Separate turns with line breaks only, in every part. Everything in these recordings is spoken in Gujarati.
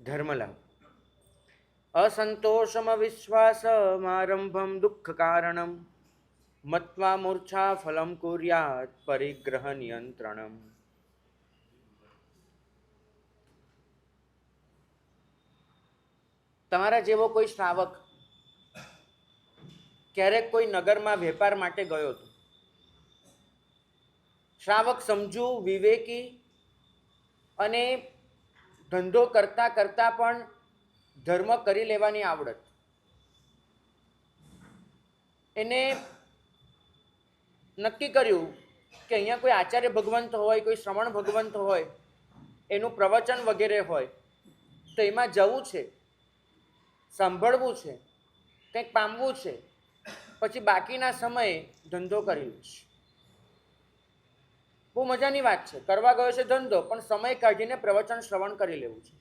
ધર્મલાભ. असन्तोषमविश्वासमारम्भं दुःखकारणं मत्वा मूर्छा फलं कुर्यात् परिग्रह नियंत्रणम. તમારા જેવો કોઈ શ્રાવક ક્યારેક કોઈ નગરમાં વેપાર માટે ગયો હતો. શ્રાવક સમજુ, વિવેકી અને ધંધો કરતા કરતા પણ ધર્મ કરી લેવાની આવડત. એને નક્કી કર્યું કે અહીંયા કોઈ આચાર્ય ભગવંત હોય, કોઈ શ્રવણ ભગવંત હોય, એનું પ્રવચન વગેરે હોય તો એમાં જવું છે, સાંભળવું છે, કંઈક પામવું છે, પછી બાકીના સમયે ધંધો કરી લઈશ. બહુ મજાની વાત છે. કરવા ગયો છે ધંધો, પણ સમય કાઢીને પ્રવચન શ્રવણ કરી લેવું છે.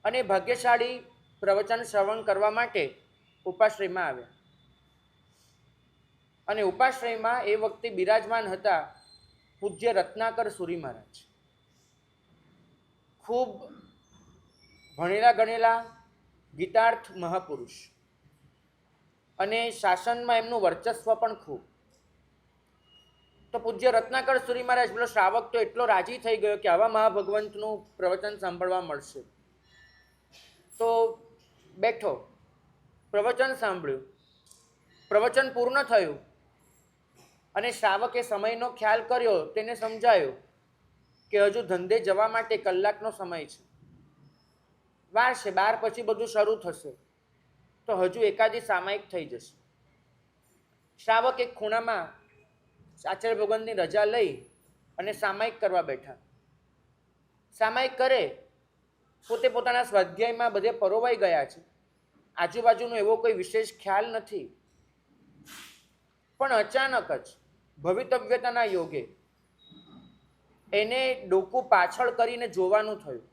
અને ભાગ્યશાળી પ્રવચન શ્રવણ કરવા માટે ઉપાશ્રયમાં આવ્યા. અને ઉપાશ્રયમાં એ વખતે બિરાજમાન હતા પૂજ્ય રત્નાકર સુરી મહારાજ. ખૂબ ભણેલા ગણેલા ગીતાર્થ મહાપુરુષ, અને શાસનમાં એમનું વર્ચસ્વ પણ ખૂબ. તો પૂજ્ય રત્નાકર સુરી મહારાજ, પેલો શ્રાવક તો એટલો રાજી થઈ ગયો કે આવા મહાભગવંતનું પ્રવચન સાંભળવા મળશે. તો બેઠો, પ્રવચન સાંભળ્યું. પ્રવચન પૂર્ણ થયું અને શ્રાવકે સમયનો ખ્યાલ કર્યો. તેને સમજાયું કે હજુ ધંધે જવા માટે કલાકનો સમય છે, વાર છે, 12 પછી બધું શરૂ થશે, તો હજુ એકાદી સામાયિક થઈ જશે. શ્રાવક એક ખૂણામાં આચાર્ય ભગવંતની રજા લઈ અને સામાયિક કરવા બેઠા. સામાયિક કરે, પોતે પોતાના સ્વાધ્યાયમાં બધે પરોવાઈ ગયા છે. આજુબાજુનો એવો કોઈ વિશેષ ખ્યાલ નથી. પણ અચાનક જ ભવિતવ્યતાના યોગે એને ડોકું પાછળ કરીને જોવાનું થયું.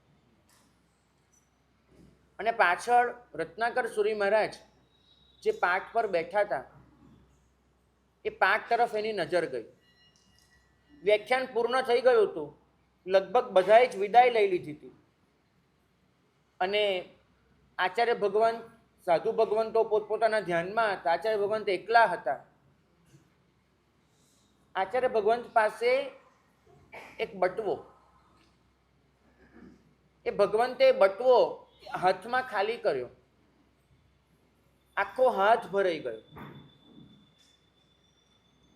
અને પાછળ રત્નાકર સુરી મહારાજ જે પાઠ પર બેઠા હતા, એ પાઠ તરફ એની નજર ગઈ. વ્યાખ્યાન પૂર્ણ થઈ ગયું હતું, લગભગ બધાએ જ વિદાય લઈ લીધી હતી. અને આચાર્ય ભગવંત, સાધુ ભગવંતો પોતપોતાના ધ્યાનમાં હતા. આચાર્ય ભગવંત એકલા હતા. આચાર્ય ભગવંત પાસે એક બટવો, એ ભગવંતે બટવો હાથમાં ખાલી કર્યો. આખો હાથ ભરાઈ ગયો.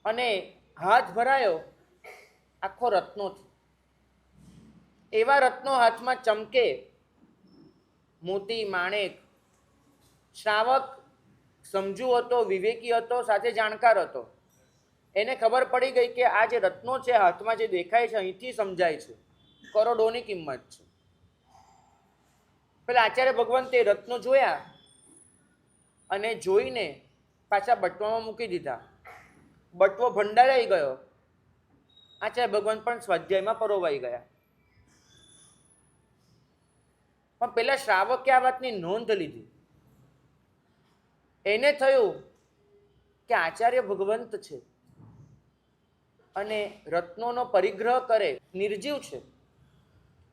અને હાથ ભરાયો આખો રત્નોથી. એવા રત્નો હાથમાં ચમકે, મોતી, માણેક. શ્રાવક સમજુ હતો, વિવેકી હતો, સાથે જાણકાર હતો. એને ખબર પડી ગઈ કે આ જે રત્નો છે હાથમાં, જે દેખાય છે, અહીંથી સમજાય છે કરોડોની કિંમત છે. પેલા આચાર્ય ભગવંતે રત્નો જોયા અને જોઈને પાછા બટવામાં મૂકી દીધા. બટવો ભંડારાઈ ગયો. આચાર્ય ભગવંત પણ સ્વાધ્યાયમાં પરોવાઈ ગયા. પણ પેલા શ્રાવકે આ વાતની નોંધ લીધી. એને થયું કે આચાર્ય ભગવંત છે અને રત્નોનો પરિગ્રહ કરે, નિર્જીવ છે,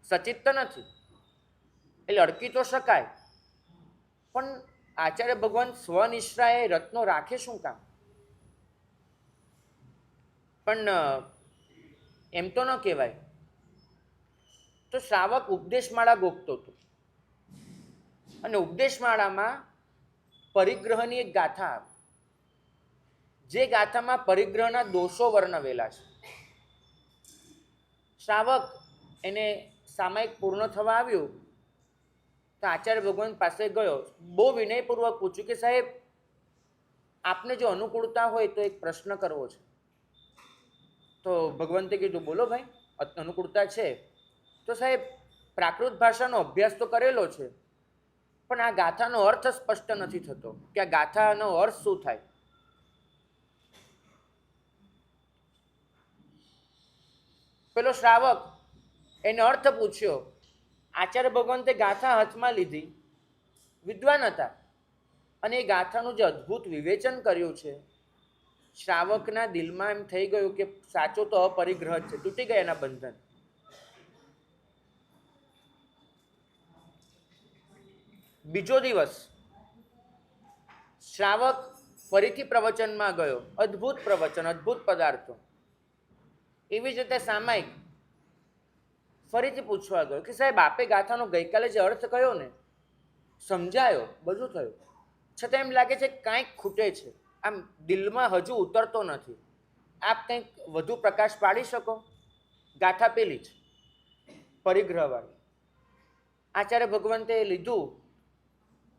સચિત્ત નથી, એટલે અડકી તો શકાય, પણ આચાર્ય ભગવંત સ્વનિષ્ઠાએ રત્નો રાખે શું કામ? પણ એમ તો ન કહેવાય. તો શ્રાવક ઉપદેશમાળા ગોખતો હતો, અને ઉપદેશમાળામાં પરિગ્રહની એક ગાથા આવે, જે ગાથામાં પરિગ્રહના દોષો વર્ણવેલા છે. શ્રાવક એને સામાયિક પૂર્ણ થવા આવ્યું તો આચાર્ય ભગવંત પાસે ગયો. બહુ વિનયપૂર્વક પૂછ્યું કે સાહેબ, આપને જો અનુકૂળતા હોય તો એક પ્રશ્ન કરવો છે. તો ભગવંતે કીધું, બોલો ભાઈ, અનુકૂળતા છે. તો સાહેબ, પ્રાકૃત ભાષાનો અભ્યાસ તો કરેલો છે, પણ આ ગાથાનો અર્થ સ્પષ્ટ નથી થતો કે આ ગાથાનો અર્થ શું થાય. પેલો શ્રાવક એને અર્થ પૂછ્યો. આચાર્ય ભગવંતે ગાથા હાથમાં લીધી, વિદ્વાન હતા, અને એ ગાથાનું જે અદ્ભુત વિવેચન કર્યું છે, શ્રાવકના દિલમાં એમ થઈ ગયું કે સાચો તો અપરિગ્રહ છે, તૂટી ગયા એના બંધન. બીજો દિવસ શ્રાવક ફરીથી પ્રવચનમાં ગયો. અદ્ભુત પ્રવચન, અદ્ભુત પદાર્થો. એવી જ રીતે સામાયિક ફરીથી પૂછવા ગયો કે સાહેબ આપે ગાથાનો ગઈકાલે જે અર્થ કયો ને, સમજાયો, બધું થયું, છતાં એમ લાગે છે કાંઈક ખૂટે છે, આમ દિલમાં હજુ ઉતરતો નથી. આપ કંઈક વધુ પ્રકાશ પાડી શકો? ગાથા પેલી જ પરિગ્રહવાળી. આચાર્ય ભગવંતે લીધું.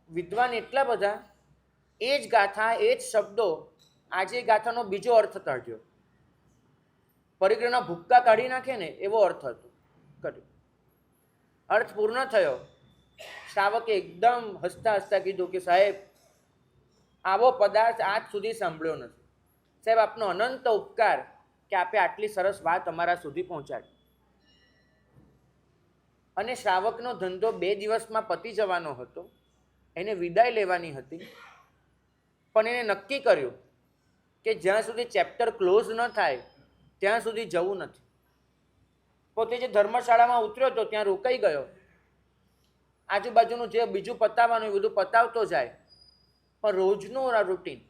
વિદ્વાન એટલા બધા, એ જ ગાથા, એ જ શબ્દો, આજે ગાથાનો બીજો અર્થ કાઢ્યો. પરિગ્રહના ભૂક્કા કાઢી નાખે ને એવો અર્થ હતો, કર્યો. અર્થ પૂર્ણ થયો. શ્રાવકે એકદમ હસતા હસતા કીધું કે સાહેબ આવો પદાર્થ આજ સુધી સાંભળ્યો નથી. સાહેબ આપનો અનંત ઉપકાર કે આપે આટલી સરસ વાત અમારા સુધી પહોંચાડી. અને શ્રાવકનો ધંધો 2 દિવસમાં પતી જવાનો હતો, એને વિદાય લેવાની હતી, પણ એને નક્કી કર્યું કે જ્યાં સુધી ચેપ્ટર ક્લોઝ ન થાય ત્યાં સુધી જવું નથી. પોતે જે ધર્મશાળામાં ઉતર્યો હતો ત્યાં રોકાઈ ગયો. આજુબાજુનું જે બીજું પતાવવાનું એ બધું પતાવતો જાય, પણ રોજનું રૂટીન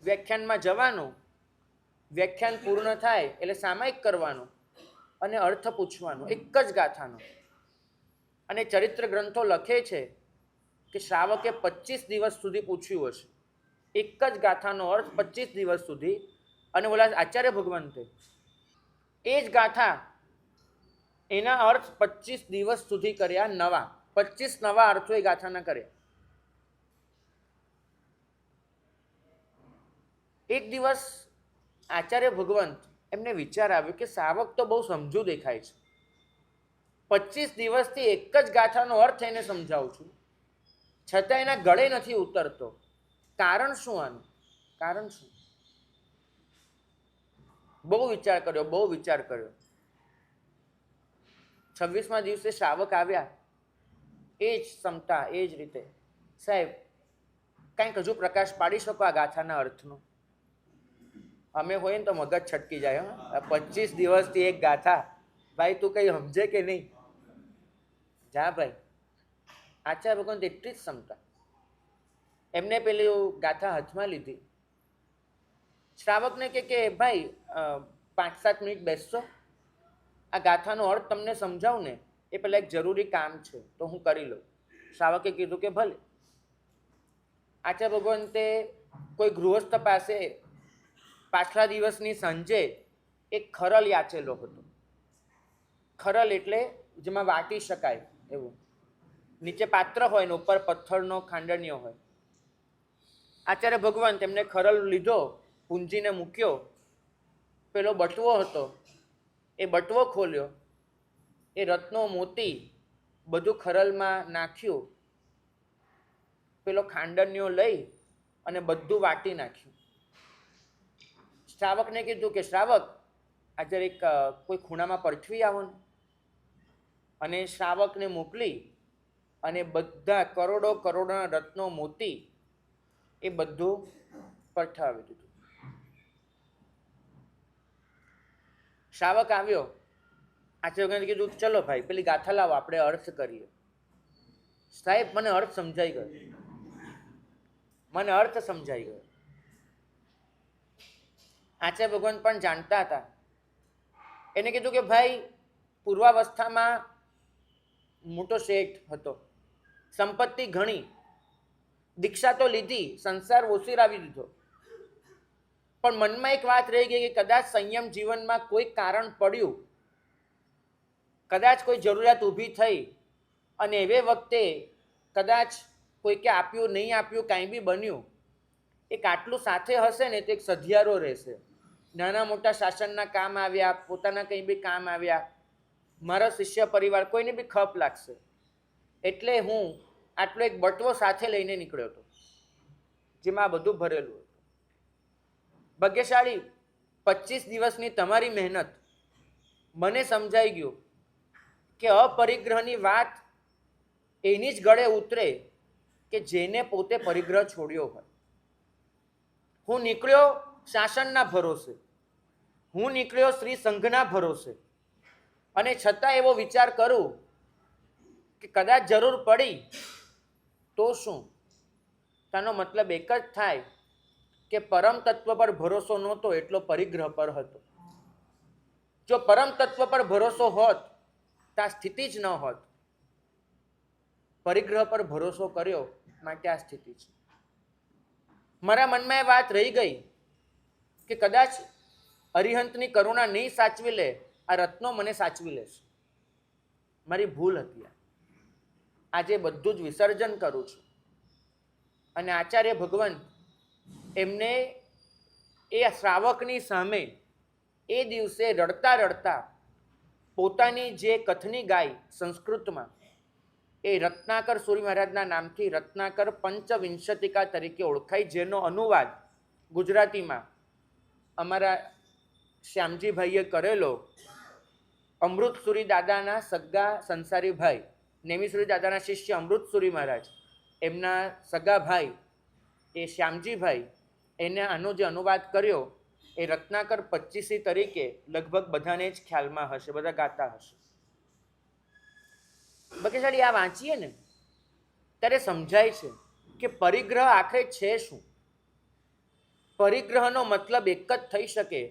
વ્યાખ્યાનમાં જવાનું, વ્યાખ્યાન પૂર્ણ થાય એટલે સામાયિક કરવાનું અને અર્થ પૂછવાનો, એક જ ગાથાનો. અને ચરિત્ર ગ્રંથો લખે છે કે શ્રાવકે 25 દિવસ સુધી પૂછ્યું હશે, એક જ ગાથાનો અર્થ 25 દિવસ સુધી. અને ઓલા આચાર્ય ભગવંતે એ જ ગાથા, એના અર્થ 25 દિવસ સુધી કર્યા, નવા 25 નવા અર્થો એ ગાથાના કર્યા. એક દિવસ આચાર્ય ભગવંત એમને વિચાર આવ્યો કે શ્રાવક તો બહુ સમજુ દેખાય છે, 25 દિવસથી એક જ ગાથાનો અર્થ એને સમજાવું છું, છતાં એના ગળે નથી ઉતરતો. કારણ શું આનું? કારણ શું? બહુ વિચાર કર્યો, બહુ વિચાર કર્યો. 26મા દિવસે શ્રાવક આવ્યા, એ જ ક્ષમતા, એ જ રીતે, સાહેબ કંઈક હજુ પ્રકાશ પાડી શકો આ ગાથાના અર્થનો? અમે હોય ને તો મગજ છટકી જાય. 25 દિવસથી એક ગાથા, ભાઈ તું કઈ સમજે કે નહીં? જા ભાઈ. આચાર્ય ભગવંત એટલી જ ક્ષમતા. એમને પેલી ગાથા હાથમાં લીધી. શ્રાવકને કે ભાઈ 5-7 મિનિટ બેસશો, આ ગાથાનો અર્થ તમને સમજાવું ને, એ પેલા એક જરૂરી કામ છે તો હું કરી લઉં. શ્રાવકે કીધું કે ભલે. આચાર્ય ભગવંતે કોઈ ગૃહસ્થ પાસે પાછલા દિવસની સાંજે એક ખરલ યાચેલો હતો. ખરલ એટલે જેમાં વાટી શકાય એવું, નીચે પાત્ર હોય ને ઉપર પથ્થરનો ખાંડણીયો હોય. આચાર્ય ભગવંત એમને ખરલ લીધો, પૂંજીને મૂક્યો. પેલો બટવો હતો, એ બટવો ખોલ્યો, એ રત્નો મોતી બધું ખરલમાં નાખ્યું, પેલો ખાંડણીયો લઈ અને બધું વાટી નાખ્યું. શ્રાવકને કીધું કે શ્રાવક આજે એક કોઈ ખૂણામાં પરછવી આવો ને. અને શ્રાવકને મોકલી અને બધા કરોડોના રત્નો મોતી એ બધું પરછાવી દીધું. શ્રાવક આવ્યો, આચાર્યને કીધું ચલો ભાઈ પેલી ગાથા લાવો, આપણે અર્થ કરીએ. સાહેબ મને અર્થ સમજાઈ ગયો, મને અર્થ સમજાઈ ગયો. આચાર્ય ભગવાન પણ જાણતા હતા. એને કીધું કે ભાઈ પૂર્વાવસ્થામાં મોટો શેઠ હતો, સંપત્તિ ઘણી, દીક્ષા તો લીધી, સંસાર ઓસીરાવી દીધો, પણ મનમાં એક વાત રહી ગઈ કે કદાચ સંયમ જીવનમાં કોઈ કારણ પડ્યું, કદાચ કોઈ જરૂરિયાત ઊભી થઈ અને એવે વખતે કદાચ કોઈકે આપ્યું નહીં આપ્યું કાંઈ બી બન્યું, એક આટલું સાથે હશે ને તો એક સધિયારો રહેશે. નાના મોટા શાસનના કામ આવ્યા, પોતાના કંઈ બી કામ આવ્યા, મારા શિષ્ય પરિવાર કોઈને બી ખપ લાગશે, એટલે હું આટલો એક બટવો સાથે લઈને નીકળ્યો હતો જેમાં આ બધું ભરેલું હતું. ભાગ્યશાળી 25 દિવસની તમારી મહેનત, મને સમજાઈ ગયું કે અપરિગ્રહની વાત એની જ ગળે ઉતરે કે જેને પોતે પરિગ્રહ છોડ્યો હોય. હું નીકળ્યો શાસનના ભરોસે, હું નીકળ્યો શ્રી સંઘના ભરોસે, અને છતાં એવો વિચાર કરું કે કદાચ જરૂર પડી તો શું? તેનો મતલબ એક જ થાય કે પરમ તત્વ પર ભરોસો નહોતો એટલો પરિગ્રહ પર હતો. જો પરમ તત્વ પર ભરોસો હોત તો આ સ્થિતિ જ ન હોત. પરિગ્રહ પર ભરોસો કર્યો માટે આ સ્થિતિ છે. મારા મનમાં એ વાત રહી ગઈ કે કદાચ અરિહંતની કરુણા નહીં સાચવી લે, આ રત્નો મને સાચવી લેશે. મારી ભૂલ હતી. આજે બધું જ વિસર્જન કરું છું. અને આચાર્ય ભગવંત એમને એ શ્રાવકની સામે એ દિવસે રડતા રડતા પોતાની જે કથની ગાય સંસ્કૃતમાં, એ રત્નાકર સૂરી મહારાજના નામથી રત્નાકર પંચવિંશતિકા તરીકે ઓળખાય, જેનો અનુવાદ ગુજરાતીમાં અમારા શ્યામજીભાઈએ કરેલો. અમૃતસુરી દાદાના સગા સંસારી ભાઈ, નેમિસુરી દાદાના શિષ્ય અમૃતસુરી મહારાજ, એમના સગા ભાઈ એ શ્યામજીભાઈ, એને આનો જે અનુવાદ કર્યો એ રત્નાકર 25 તરીકે લગભગ બધાને જ ખ્યાલમાં હશે, બધા ગાતા હશે. બકેશાળી આ વાંચીએ ને ત્યારે સમજાય છે કે પરિગ્રહ આખરે છે શું. પરિગ્રહનો મતલબ એક જ થઈ શકે,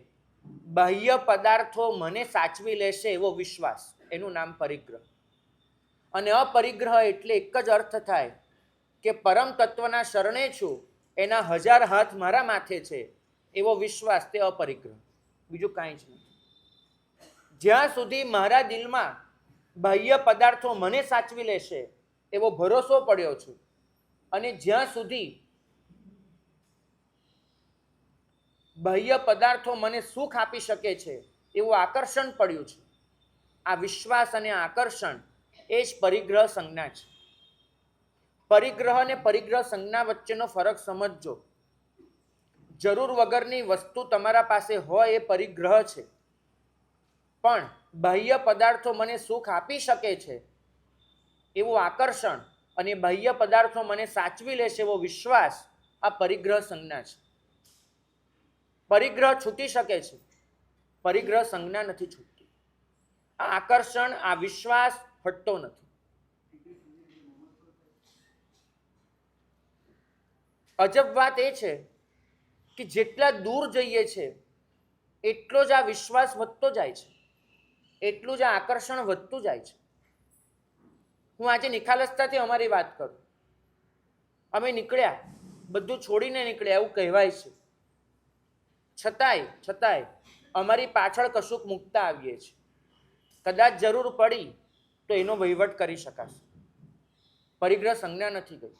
બાહ્ય પદાર્થો મને સાચવી લેશે એવો વિશ્વાસ, એનું નામ પરિગ્રહ. અને અપરિગ્રહ એટલે એક જ અર્થ થાય કે પરમ તત્વના શરણે છું, એના 1000 હાથ મારા માથે છે એવો વિશ્વાસ, તે અપરિગ્રહ, બીજું કાંઈ જ નથી. જ્યાં સુધી મારા દિલમાં બાહ્ય પદાર્થો મને સાચવી લેશે એવો ભરોસો પડ્યો છે, અને જ્યાં સુધી બાહ્ય પદાર્થો મને સુખ આપી શકે છે એવું આકર્ષણ પડ્યું છે, આ વિશ્વાસ અને આકર્ષણ એ જ પરિગ્રહ સંજ્ઞા છે. પરિગ્રહ અને પરિગ્રહ સંજ્ઞા વચ્ચેનો ફરક સમજજો. જરૂર વગરની વસ્તુ તમારા પાસે હોય એ પરિગ્રહ છે, પણ બાહ્ય પદાર્થો મને સુખ આપી શકે છે એવું આકર્ષણ અને બાહ્ય પદાર્થો મને સાચવી લેશે એવો વિશ્વાસ, આ પરિગ્રહ સંજ્ઞા છે. પરિગ્રહ છૂટી શકે છે, પરિગ્રહ સંજ્ઞા નથી છૂટતી. આ આકર્ષણ, આ વિશ્વાસ હટતો નથી. અજબ વાત એ છે કે જેટલા દૂર જઈએ છે એટલો જ આ વિશ્વાસ વધતો જાય છે, એટલું જ આ આકર્ષણ વધતું જાય છે. હું આજે નિખાલસતાથી અમારી વાત કરું. અમે નીકળ્યા, બધું છોડીને નીકળ્યા એવું કહેવાય છે, છતાંય અમારી પાછળ કશુંક મૂકતા આવીએ છીએ. કદાચ જરૂર પડી તો એનો વહીવટ કરી શકાશે. પરિગ્રહ સંજ્ઞા નથી ગઈ,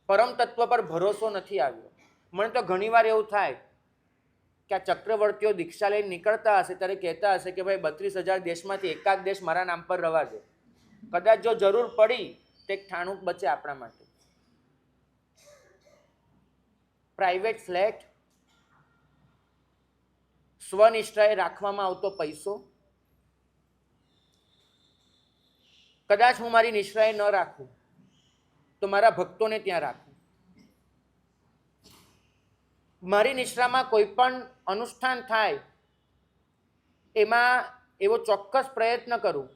પરમ તત્વ પર ભરોસો નથી આવ્યો. મને તો ઘણીવાર એવું થાય કે આ ચક્રવર્તીઓ દીક્ષા લઈને નીકળતા હશે ત્યારે કહેતા હશે કે ભાઈ 32,000 દેશમાંથી એકાદ દેશ મારા નામ પર રવા દે, કદાચ જો જરૂર પડી તો એક ઠાણું બચે આપણા માટે. પ્રાઇવેટ ફ્લેટ, સ્વનિષ્ઠાએ રાખવામાં આવતો પૈસો, કદાચ હું મારી નિષ્ઠાએ ન રાખું તો મારા ભક્તોને ત્યાં રાખું. મારી નિષ્ઠામાં કોઈ પણ અનુષ્ઠાન થાય એમાં એવો ચોક્કસ પ્રયત્ન કરું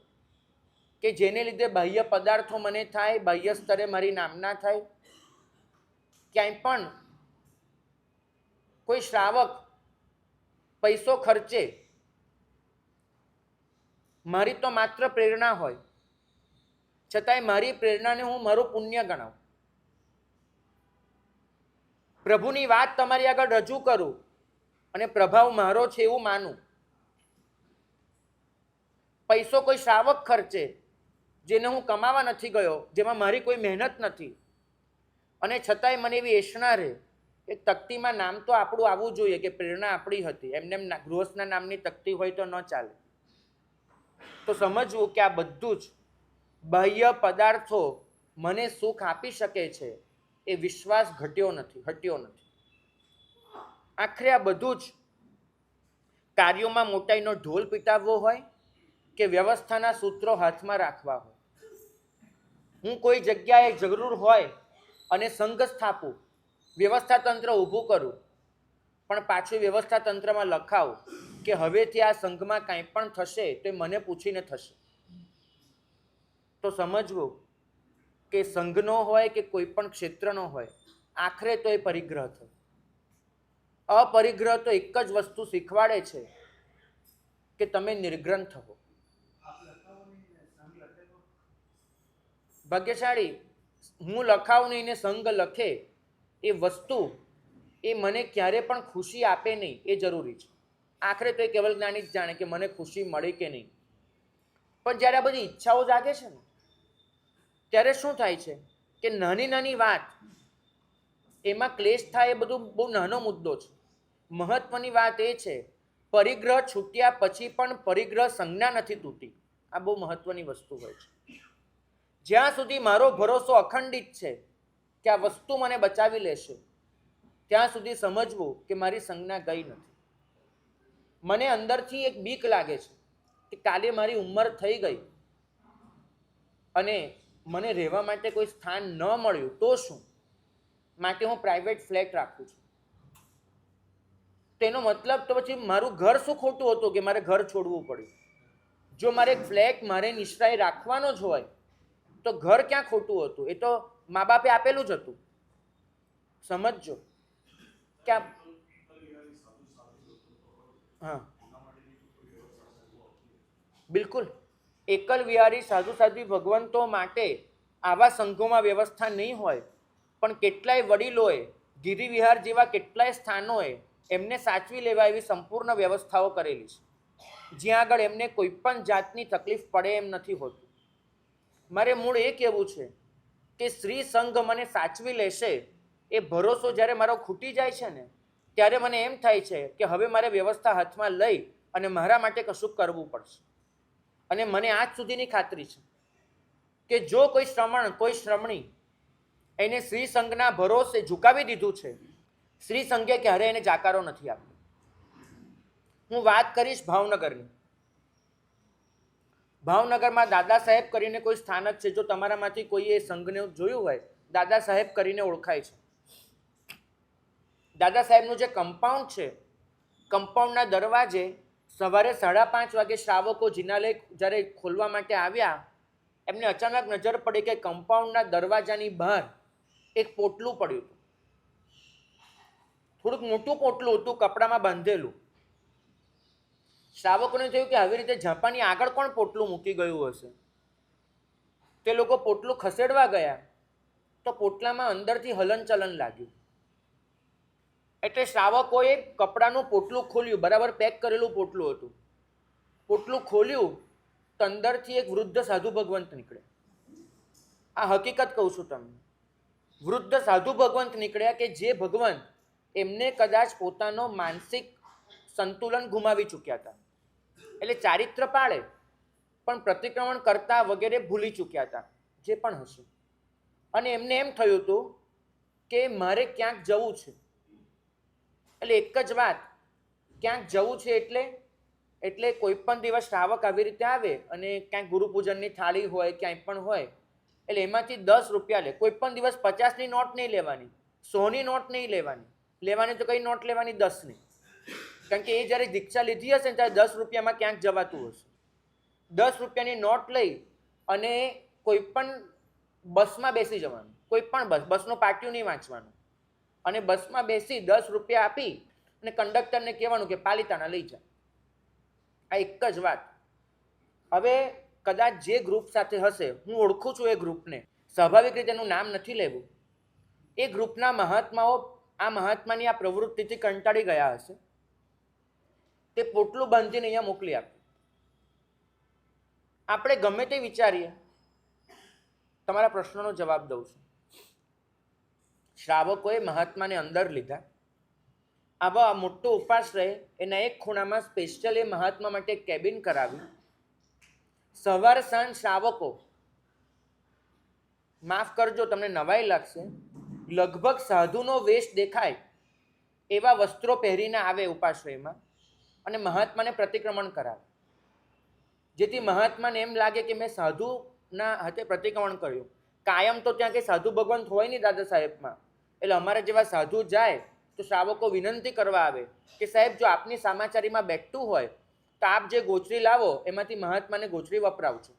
કે જેને લીધે બાહ્ય પદાર્થો મને થાય, બાહ્ય સ્તરે મારી નામના થાય. ક્યાંય પણ કોઈ શ્રાવક પૈસો ખર્ચે, મારી તો માત્ર પ્રેરણા હોય, છતાંય મારી પ્રેરણાને હું મારું પુણ્ય ગણાવું. પ્રભુની વાત તમારી આગળ રજૂ કરું અને પ્રભાવ મારો છે એવું માનું. પૈસો કોઈ શ્રાવક ખર્ચે જેને હું કમાવા નથી ગયો, જેમાં મારી કોઈ મહેનત નથી, અને છતાંય મને એવી એષણા રહે કે તકતીમાં નામ તો આપણું આવવું જોઈએ કે પ્રેરણા આપણી હતી, એમને એમ ગૃહસ્થના નામની તકતી હોય તો ન ચાલે. તો સમજવું કે આ બધું જ બાહ્ય પદાર્થો મને સુખ આપી શકે છે એ વિશ્વાસ હટ્યો નથી. આખરે આ બધું જ કાર્યોમાં મોટાઈનો ઢોલ પીટાવવો હોય કે વ્યવસ્થાના સૂત્રો હાથમાં રાખવા હોય. હું કોઈ જગ્યાએ જરૂર હોય અને સંઘ સ્થાપું, વ્યવસ્થા તંત્ર ઊભું કરું, પણ પાછું વ્યવસ્થા તંત્રમાં લખાવું કે હવેથી આ સંઘમાં કાંઈ પણ થશે તો મને પૂછીને થશે. તો સમજવું કે સંઘનો હોય કે કોઈ પણ ક્ષેત્રનો હોય, આખરે તો એ પરિગ્રહ થયો. અપરિગ્રહ તો એક જ વસ્તુ શીખવાડે છે કે તમે નિર્ગ્રંથ હો. ભાગ્યશાળી હું લખાવું નહીં ને સંઘ લખે એ વસ્તુ એ મને ક્યારે પણ ખુશી આપે નહીં, એ જરૂરી છે. આખરે તો એ કેવલ જ્ઞાની જ જાણે કે મને ખુશી મળી કે નહીં. પણ જ્યારે આ બધી ઈચ્છાઓ જાગે છે ને, ત્યારે શું થાય છે કે નાની નાની વાત એમાં ક્લેશ થાય, એ બધું બહુ નાનો મુદ્દો છે. મહત્વની વાત એ છે પરિગ્રહ છૂટ્યા પછી પણ પરિગ્રહ સંજ્ઞા નથી તૂટી. આ બહુ મહત્વની વસ્તુ હોય છે. જ્યાં સુધી મારો ભરોસો અખંડિત છે કે આ વસ્તુ મને બચાવી લેશે, ત્યાં સુધી સમજવું કે મારી સંજ્ઞા ગઈ નથી. મને અંદરથી એક બીક લાગે છે કે કાલે મારી ઉંમર થઈ ગઈ અને મને રહેવા માટે કોઈ સ્થાન ન મળ્યું તો શું, માટે હું પ્રાઇવેટ ફ્લેટ રાખું છું. તેનો મતલબ તો પછી મારું ઘર શું ખોટું હતું કે મારે ઘર છોડવું પડ્યું? જો મારે ફ્લેટ મારે નિશ્ચય રાખવાનો જ હોય તો ઘર ક્યાં ખોટું હતું? એ તો મા બાપે આપેલું જ હતું. સમજજો કે હા બિલકુલ. એકલ વિહારી સાધુ સાધ્વી ભગવંતો માટે આવા સંઘોમાં વ્યવસ્થા નહીં હોય, પણ કેટલાય વડીલોએ ગિરિવિહાર જેવા કેટલાય સ્થાનોએ એમને સાચવી લેવા એવી સંપૂર્ણ વ્યવસ્થાઓ કરેલી છે, જ્યાં આગળ એમને કોઈ પણ જાતની તકલીફ પડે એમ નથી હોતું. મારે મૂળ એ કહેવું છે કે શ્રી સંઘ મને સાચવી લેશે એ ભરોસો જ્યારે મારો ખૂટી જાય છે ને, ત્યારે મને એમ થાય છે કે હવે મારે વ્યવસ્થા હાથમાં લઈ અને મારા માટે કશું કરવું પડશે. અને મને આજ સુધીની ખાતરી છે કે જો કોઈ શ્રમણ કોઈ શ્રમણી એને શ્રી સંઘના ભરોસે ઝુકાવી દીધું છે, શ્રી સંઘે ક્યારે એને જાકારો નથી આપ્યો. હું વાત કરીશ ભાવનગરની. ભાવનગરમાં દાદા સાહેબ કરીને કોઈ સ્થાનક છે, જો તમારામાંથી કોઈએ સંઘને જોયું હોય, દાદા સાહેબ કરીને ઓળખાય છે. દાદા સાહેબનું જે કમ્પાઉન્ડ છે, કમ્પાઉન્ડના દરવાજે સવારે 5:30 વાગે શ્રાવકો જિનાલય જ્યારે ખોલવા માટે આવ્યા, એમને અચાનક નજર પડી કે કમ્પાઉન્ડના દરવાજાની બહાર એક પોટલું પડ્યું હતું. થોડુંક મોટું પોટલું હતું, કપડામાં બાંધેલું. શ્રાવકોને થયું કે આવી રીતે ઝાંપાની આગળ કોણ પોટલું મૂકી ગયું હશે. તે લોકો પોટલું ખસેડવા ગયા તો પોટલામાં અંદરથી હલનચલન લાગ્યું. એટલે શ્રાવકોએ કપડાનું પોટલું ખોલ્યું, બરાબર પેક કરેલું પોટલું હતું. પોટલું ખોલ્યું તો અંદરથી એક વૃદ્ધ સાધુ ભગવંત નીકળે. આ હકીકત કહું છું તમને. વૃદ્ધ સાધુ ભગવંત નીકળ્યા કે જે ભગવંત એમને કદાચ પોતાનો માનસિક સંતુલન ગુમાવી ચૂક્યા હતા. એટલે ચારિત્ર પાળે પણ પ્રતિક્રમણ કરતા વગેરે ભૂલી ચૂક્યા હતા, જે પણ હશે. અને એમને એમ થયું હતું કે મારે ક્યાંક જવું છે. એટલે એક જ વાત, ક્યાંક જવું છે એટલે કોઈ પણ દિવસ શ્રાવક આવી રીતે આવે અને ક્યાંક ગુરુપૂજનની થાળી હોય, ક્યાંય પણ હોય, એટલે એમાંથી 10 રૂપિયા લે. કોઈ પણ દિવસ 50ની નોટ નહીં લેવાની, 100ની નોટ નહીં લેવાની. લેવાની તો કઈ નોટ લેવાની? 10ની. કારણ કે એ જ્યારે દીક્ષા લીધી હશે ને ત્યારે 10 રૂપિયામાં ક્યાંક જવાતું હશે. 10 રૂપિયાની નોટ લઈ અને કોઈ પણ બસમાં બેસી જવાનું. કોઈ પણ બસનું પાટિયું નહીં વાંચવાનું. અને બસમાં બેસી 10 રૂપિયા આપી અને કંડક્ટરને કહેવાનું કે પાલિતાણા લઈ જા. આ એક જ વાત. હવે કદાચ જે ગ્રુપ સાથે હશે, હું ઓળખું છું એ ગ્રુપને, સ્વાભાવિક રીતે એનું નામ નથી લેવું, એ ગ્રુપના મહાત્માઓ આ મહાત્માની આ પ્રવૃત્તિથી કંટાળી ગયા હશે. તે પોટલું બાંધીને અહીંયા મોકલી આપ્યું. આપણે ગમે તે વિચારીએ, તમારા પ્રશ્નનો જવાબ દઉં છું. શ્રાવકોએ મહાત્માને અંદર લીધા. આવા મોટો ઉપાશ્રય એના એક ખૂણામાં સ્પેશિયલ એ મહાત્મા માટે કેબિન કરાવી. સવાર સાંજ શ્રાવકો, માફ કરજો તમને નવાઈ લાગશે, લગભગ સાધુનો વેશ દેખાય એવા વસ્ત્રો પહેરીને આવે ઉપાશ્રયમાં અને મહાત્માને પ્રતિક્રમણ કરાવે, જેથી મહાત્માને એમ લાગે કે મેં સાધુના હાથે પ્રતિક્રમણ કર્યું. કાયમ તો ત્યાં કંઈ સાધુ ભગવંત હોય નહીં દાદા સાહેબમાં. એટલે અમારા જેવા સાધુ જાય તો શ્રાવકો વિનંતી કરવા આવે કે સાહેબ જો આપની સામાચારીમાં બેઠતું હોય તો આપ જે ગોચરી લાવો એમાંથી મહાત્માને ગોચરી વપરાવજો.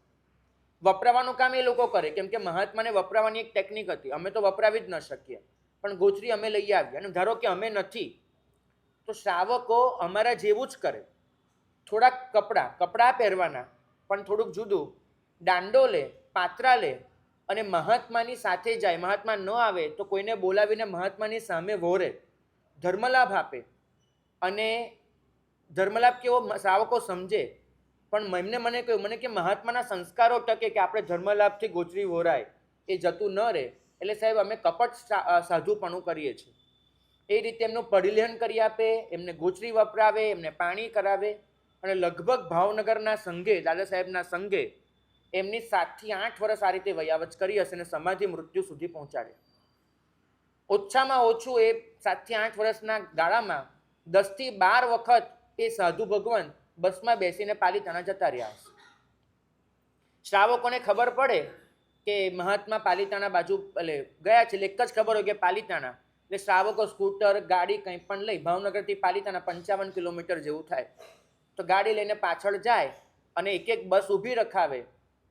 વપરાવાનું કામ એ લોકો કરે, કેમ કે મહાત્માને વપરાવાની એક ટેકનિક હતી. અમે તો વપરાવી જ ન શકીએ, પણ ગોચરી અમે લઈ આવીએ. અને ધારો કે અમે નથી, તો શ્રાવકો અમારા જેવું જ કરે. થોડાક કપડાં પહેરવાના, પણ થોડુંક જુદું, દાંડો લે, પાત્રા લે અને મહાત્માની સાથે જાય. મહાત્મા ન આવે તો કોઈને બોલાવીને મહાત્માની સામે વહોરે, ધર્મલાભ આપે. અને ધર્મલાભ કેવો શ્રાવકો સમજે, પણ એમને મને કહ્યું, મને કે મહાત્માના સંસ્કારો ટકે કે આપણે ધર્મલાભથી ગોચરી વહોરાય એ જતું ન રહે. એટલે સાહેબ અમે કપટ સાધુપણું કરીએ છીએ. એ રીતે એમનું પરિલેહન કરી આપે, એમને ગોચરી વપરાવે, એમને પાણી કરાવે. અને લગભગ ભાવનગરના સંઘે, દાદા સાહેબના સંઘે એમની 7 થી 8 વર્ષ આ રીતે વયાવચ કરી હશે અને સમાધિ મૃત્યુ સુધી પહોંચાડે. ઓછામાં ઓછું એ 7 થી 8 વર્ષના ગાળામાં 10 થી 12 વખત એ સાધુ ભગવાન બસમાં બેસીને પાલિતાણા જતા રહ્યા હશે. શ્રાવકોને ખબર પડે કે મહાત્મા પાલિતાણા બાજુ એટલે ગયા છે, એટલે એક જ ખબર હોય કે પાલિતાણા. એટલે શ્રાવકો સ્કૂટર, ગાડી કંઈ પણ લઈ, ભાવનગરથી પાલિતાણા 55 કિલોમીટર જેવું થાય, તો ગાડી લઈને પાછળ જાય અને એક એક બસ ઊભી રખાવે.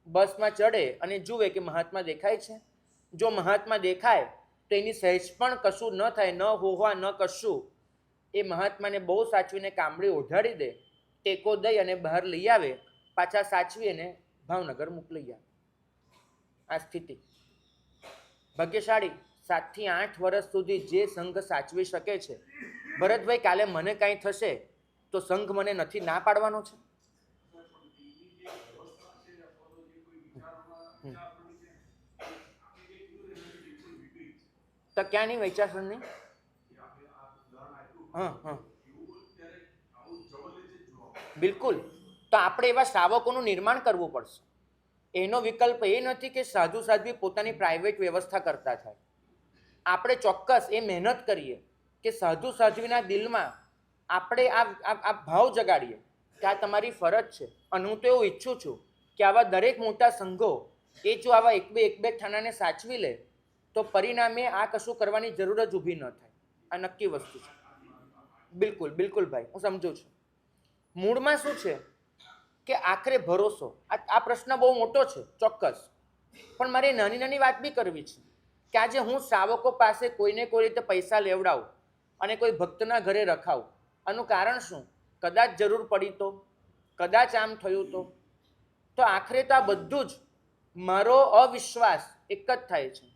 બસમાં ચડે અને જુએ કે મહાત્મા દેખાય છે. જો મહાત્મા દેખાય તો એની સહેજ પણ કશું ન થાય, ન હોવા ન કશું. એ મહાત્માને બહુ સાચવીને કામડી ઓઢાડી દે, ટેકો દઈ અને બહાર લઈ આવે, પાછા સાચવી અને ભાવનગર મોકલી આવે. આ સ્થિતિ ભાગ્યશાળી. 7 થી 8 વર્ષ સુધી જે સંઘ સાચવી શકે છે. ભરતભાઈ, કાલે મને કાંઈ થશે તો સંઘ મને નથી ના પાડવાનો છે? તો ક્યાંની વિચારસરણી? હા, બિલકુલ. તો આપણે એવા શ્રાવકોનું નિર્માણ કરવું પડશે. એનો વિકલ્પ એ નથી કે સાધુ સાધ્વી પોતાની પ્રાઇવેટ વ્યવસ્થા કરતા થાય. આપણે ચોક્કસ એ મહેનત કરીએ કે સાધુ સાધ્વીના દિલમાં આપણે આ ભાવ જગાડીએ કે આ તમારી ફરજ છે. અને હું તો એવું ઈચ્છું છું કે આવા દરેક મોટા સંઘો એ જો આવા એક બે ઠાણાને સાચવી લે તો પરિણામે આ કશું કરવાની જરૂર જ ઊભી ન થાય. આ નક્કી વસ્તુ છે. બિલકુલ બિલકુલ ભાઈ, હું સમજુ છું. મૂળમાં શું છે કે આખરે ભરોસો. આ પ્રશ્ન બહુ મોટો છે ચોક્કસ, પણ મારે નાની નાની વાત બી કરવી છે કે આજે હું શ્રાવકો પાસે કોઈને કોઈ રીતે પૈસા લેવડાવું અને કોઈ ભક્તના ઘરે રખાવું. આનું કારણ શું? કદાચ જરૂર પડી તો, કદાચ આમ થયું તો આખરે તો આ બધું જ મારો અવિશ્વાસ એક જ થાય છે.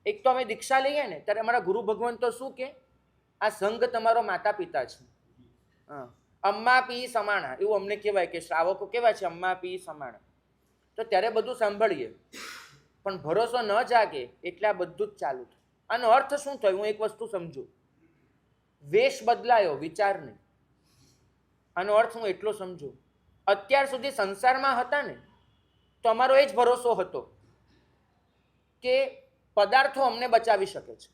એક તો અમે દીક્ષા લઈએ ને ત્યારે અમારા ગુરુ ભગવાન તો શું કે આ સંઘ તમારો માતા પિતા છે. હા, અમ્મા પી સમાણા એવું અમને કહેવાય કે શ્રાવકો કેવા છે, અમ્મા પી સમાણા. તો ત્યારે બધું સાંભળીએ, પણ ભરોસો ન જાગે એટલે આ બધું જ ચાલુ થાય. આનો અર્થ શું થયો? હું એક વસ્તુ સમજુ. વેશ બદલાયો, વિચાર નહીં. આનો અર્થ હું એટલો સમજુ, અત્યાર સુધી સંસારમાં હતા ને તો અમારો એ જ ભરોસો હતો કે પદાર્થો અમને બચાવી શકે છે.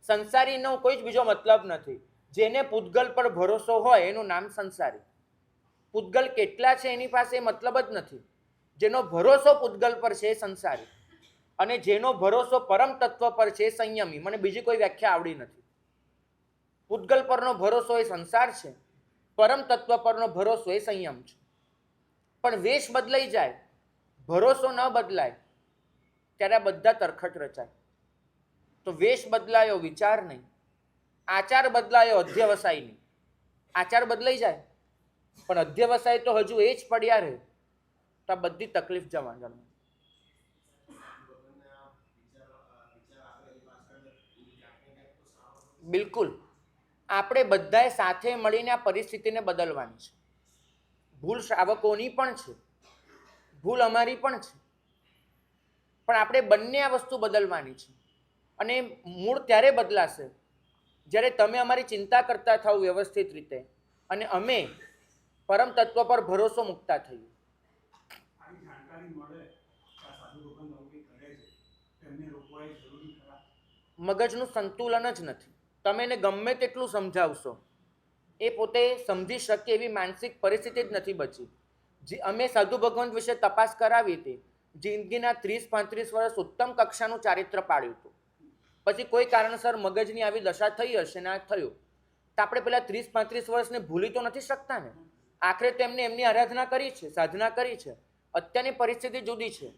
સંસારીનો કોઈ જ બીજો મતલબ નથી. જેને પૂતગલ પર ભરોસો હોય એનું નામ સંસારી. પૂતગલ કેટલા છે એની પાસે મતલબ જ નથી. જેનો ભરોસો પૂતગલ પર છે એ સંસારી, અને જેનો ભરોસો પરમ તત્વ પર છે એ સંયમી. મને બીજી કોઈ વ્યાખ્યા આવડી નથી. પૂતગલ પરનો ભરોસો એ સંસાર છે, પરમ તત્વ પરનો ભરોસો એ સંયમ છે. પણ વેશ બદલાઈ જાય, ભરોસો ન બદલાય ત્યારે આ બધા તરખટ રચાય. તો વેશ બદલાયો, વિચાર નહીં. આચાર બદલાયો, અધ્યવસાય નહીં. આચાર બદલાઈ જાય પણ અધ્યવસાય તો હજુ એ જ પડ્યા રહે તો આ બધી તકલીફ જવાની. બિલકુલ. આપણે બધાએ સાથે મળીને આ પરિસ્થિતિને બદલવાની છે. ભૂલ શ્રાવકોની પણ છે, ભૂલ અમારી પણ છે, પણ આપણે બંને આ વસ્તુ બદલવાની છે. અને મૂળ ત્યારે બદલાશે જ્યારે તમે અમારી ચિંતા કરતા થાવ વ્યવસ્થિત રીતે અને અમે પરમ તત્વ પર ભરોસો મૂકતા થઈએ. મગજનું સંતુલન જ નથી. તમે એને ગમે તેટલું સમજાવશો એ પોતે સમજી શકે એવી માનસિક પરિસ્થિતિ જ નથી બચી. જે અમે સાધુ ભગવંત વિશે તપાસ કરાવી હતી, જિંદગીના 30-35 વર્ષ ઉત્તમ કક્ષાનું ચારિત્ર પાડ્યું હતું. પછી કોઈ કારણસર મગજની આવી દશા થઈ હશે ને આ થયું, તો આપણે પેલા 30-35 વર્ષને ભૂલી તો નથી શકતા ને. આખરે તેમને એમની આરાધના કરી છે, સાધના કરી છે. અત્યારની પરિસ્થિતિ જુદી છે.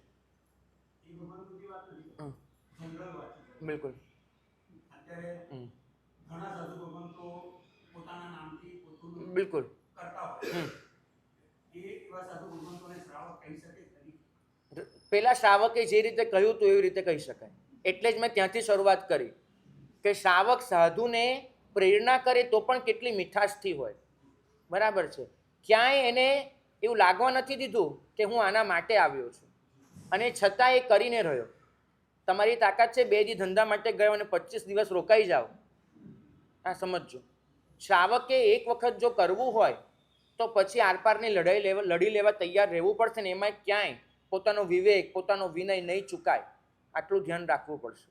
જનરલ વાત છે.
બિલકુલ.
અત્યારે ઘણા સાધુ ભગવંતો પોતાના નામથી પોતાનું
બિલકુલ.
કરતા હોય એ એવા સાધુ ભગવંતોને શ્રાવક કહી શકે ખરી?
પેલા શ્રાવકે જે રીતે કહ્યું હતું એવી રીતે કહી શકાય. એટલે જ મેં ત્યાંથી શરૂઆત કરી કે શ્રાવક સાધુને પ્રેરણા કરે તો પણ કેટલી મીઠાશથી હોય. બરાબર છે. ક્યાંય એને એવું લાગવા નથી દીધું કે હું આના માટે આવ્યો છું, અને છતાં એ કરીને રહ્યો. તમારી તાકાત છે 2 દી ધંધા માટે ગયો અને 25 દિવસ રોકાઈ જાઓ, આ સમજજો. શ્રાવકે એક વખત જો કરવું હોય તો પછી આરપારની લડી લેવા તૈયાર રહેવું પડશે ને એમાં ક્યાંય પોતાનો વિવેક, પોતાનો વિનય નહીં ચૂકાય. આટલું ધ્યાન રાખવું પડશે.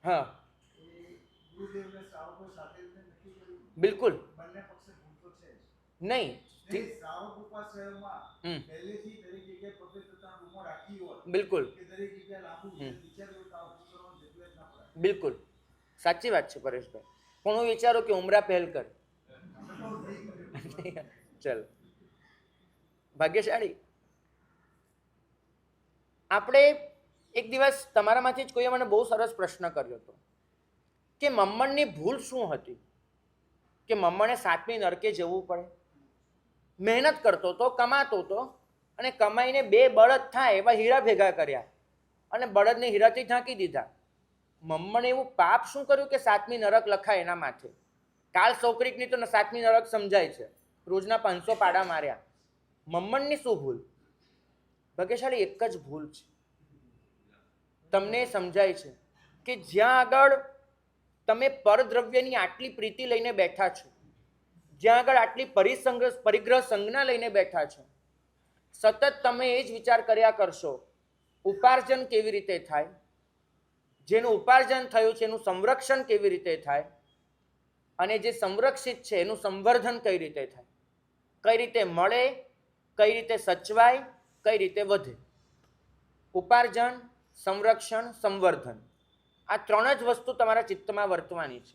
હા, બિલકુલ નહીં. બિલકુલ બિલકુલ સાચી વાત છે પરેશભાઈ. પણ હું વિચારું કે ઉમરા પહેલ કર. ચલો, ભાગ્યશાળી. આપણે એક દિવસ તમારામાંથી જ કોઈએ મને બહુ સરસ પ્રશ્ન કર્યો હતો કે મમ્મણની ભૂલ શું હતી કે મમ્મણે 7મી નરકે જવું પડે. મહેનત કરતો હતો, કમાતો હતો, અને કમાઈને 2 બળદ થાય એવા હીરા ભેગા કર્યા અને બળદને હીરાથી ઢાંકી દીધા. મમ્મણે એવું પાપ શું કર્યું કે 7મી નરક લખાય એના માથે? કાલ સૌક્રિકની તો 7મી નરક સમજાય છે, રોજના 500 પાડા માર્યા. મમ્મણની શું ભૂલ? ભાગ્યશાળી એક જ ભૂલ છે, તમને સમજાય છે કે જ્યાં આગળ તમે પરદ્રવ્યની આટલી પ્રીતિ લઈને બેઠા છો, જ્યાં આગળ આટલી પરિગ્રહ સંજ્ઞા લઈને બેઠા છો, સતત તમે એ જ વિચાર કર્યા કરશો ઉપાર્જન કેવી રીતે થાય, જેનું ઉપાર્જન થયું છે એનું સંરક્ષણ કેવી રીતે થાય, અને જે સંરક્ષિત છે એનું સંવર્ધન કઈ રીતે થાય, કઈ રીતે મળે, કઈ રીતે સચવાય, કઈ રીતે વધે. ઉપાર્જન, સંરક્ષણ, સંવર્ધન, આ 3 જ વસ્તુ તમારા ચિત્તમાં વર્તવાની છે.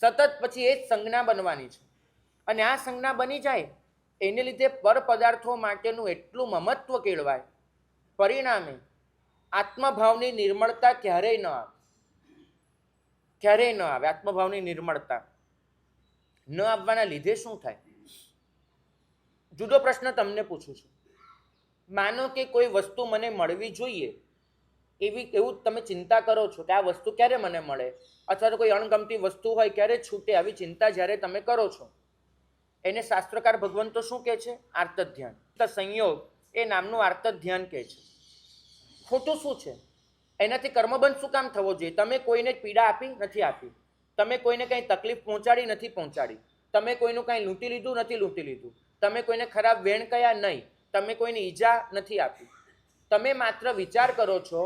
સતત પછી એ જ સંજ્ઞા બનવાની છે. અને આ સંજ્ઞા બની જાય એને લીધે પર પદાર્થો માટેનું એટલું મમત્વ કેળવાય, પરિણામે આત્મભાવની નિર્મળતા ક્યારેય ન આવે. ક્યારેય ન આવે આત્મભાવની નિર્મળતા. ન આવવાના લીધે શું થાય? જુદો પ્રશ્ન તમને પૂછું છું. માનો કે કોઈ વસ્તુ મને મળવી જોઈએ એવું તમે ચિંતા કરો છો કે આ વસ્તુ ક્યારે મને મળે, અથવા તો કોઈ અણગમતી વસ્તુ હોય ક્યારે છૂટે, આવી ચિંતા જ્યારે તમે કરો છો એને શાસ્ત્રકાર ભગવંતો શું કહે છે? આર્ત ધ્યાન. સંયોગ એ નામનું આર્ત ધ્યાન કહે છે. ખોટું શું છે? એનાથી કર્મબંધ શું કામ થવો જોઈએ? તમે કોઈને પીડા આપી નથી આપી, તમે કોઈને કંઈ તકલીફ પહોંચાડી નથી પહોંચાડી, તમે કોઈનું કંઈ લૂંટી લીધું નથી લૂંટી લીધું, તમે કોઈને ખરાબ વેણ કયા નહીં, તમે કોઈને ઈજા નથી આપી. તમે માત્ર વિચાર કરો છો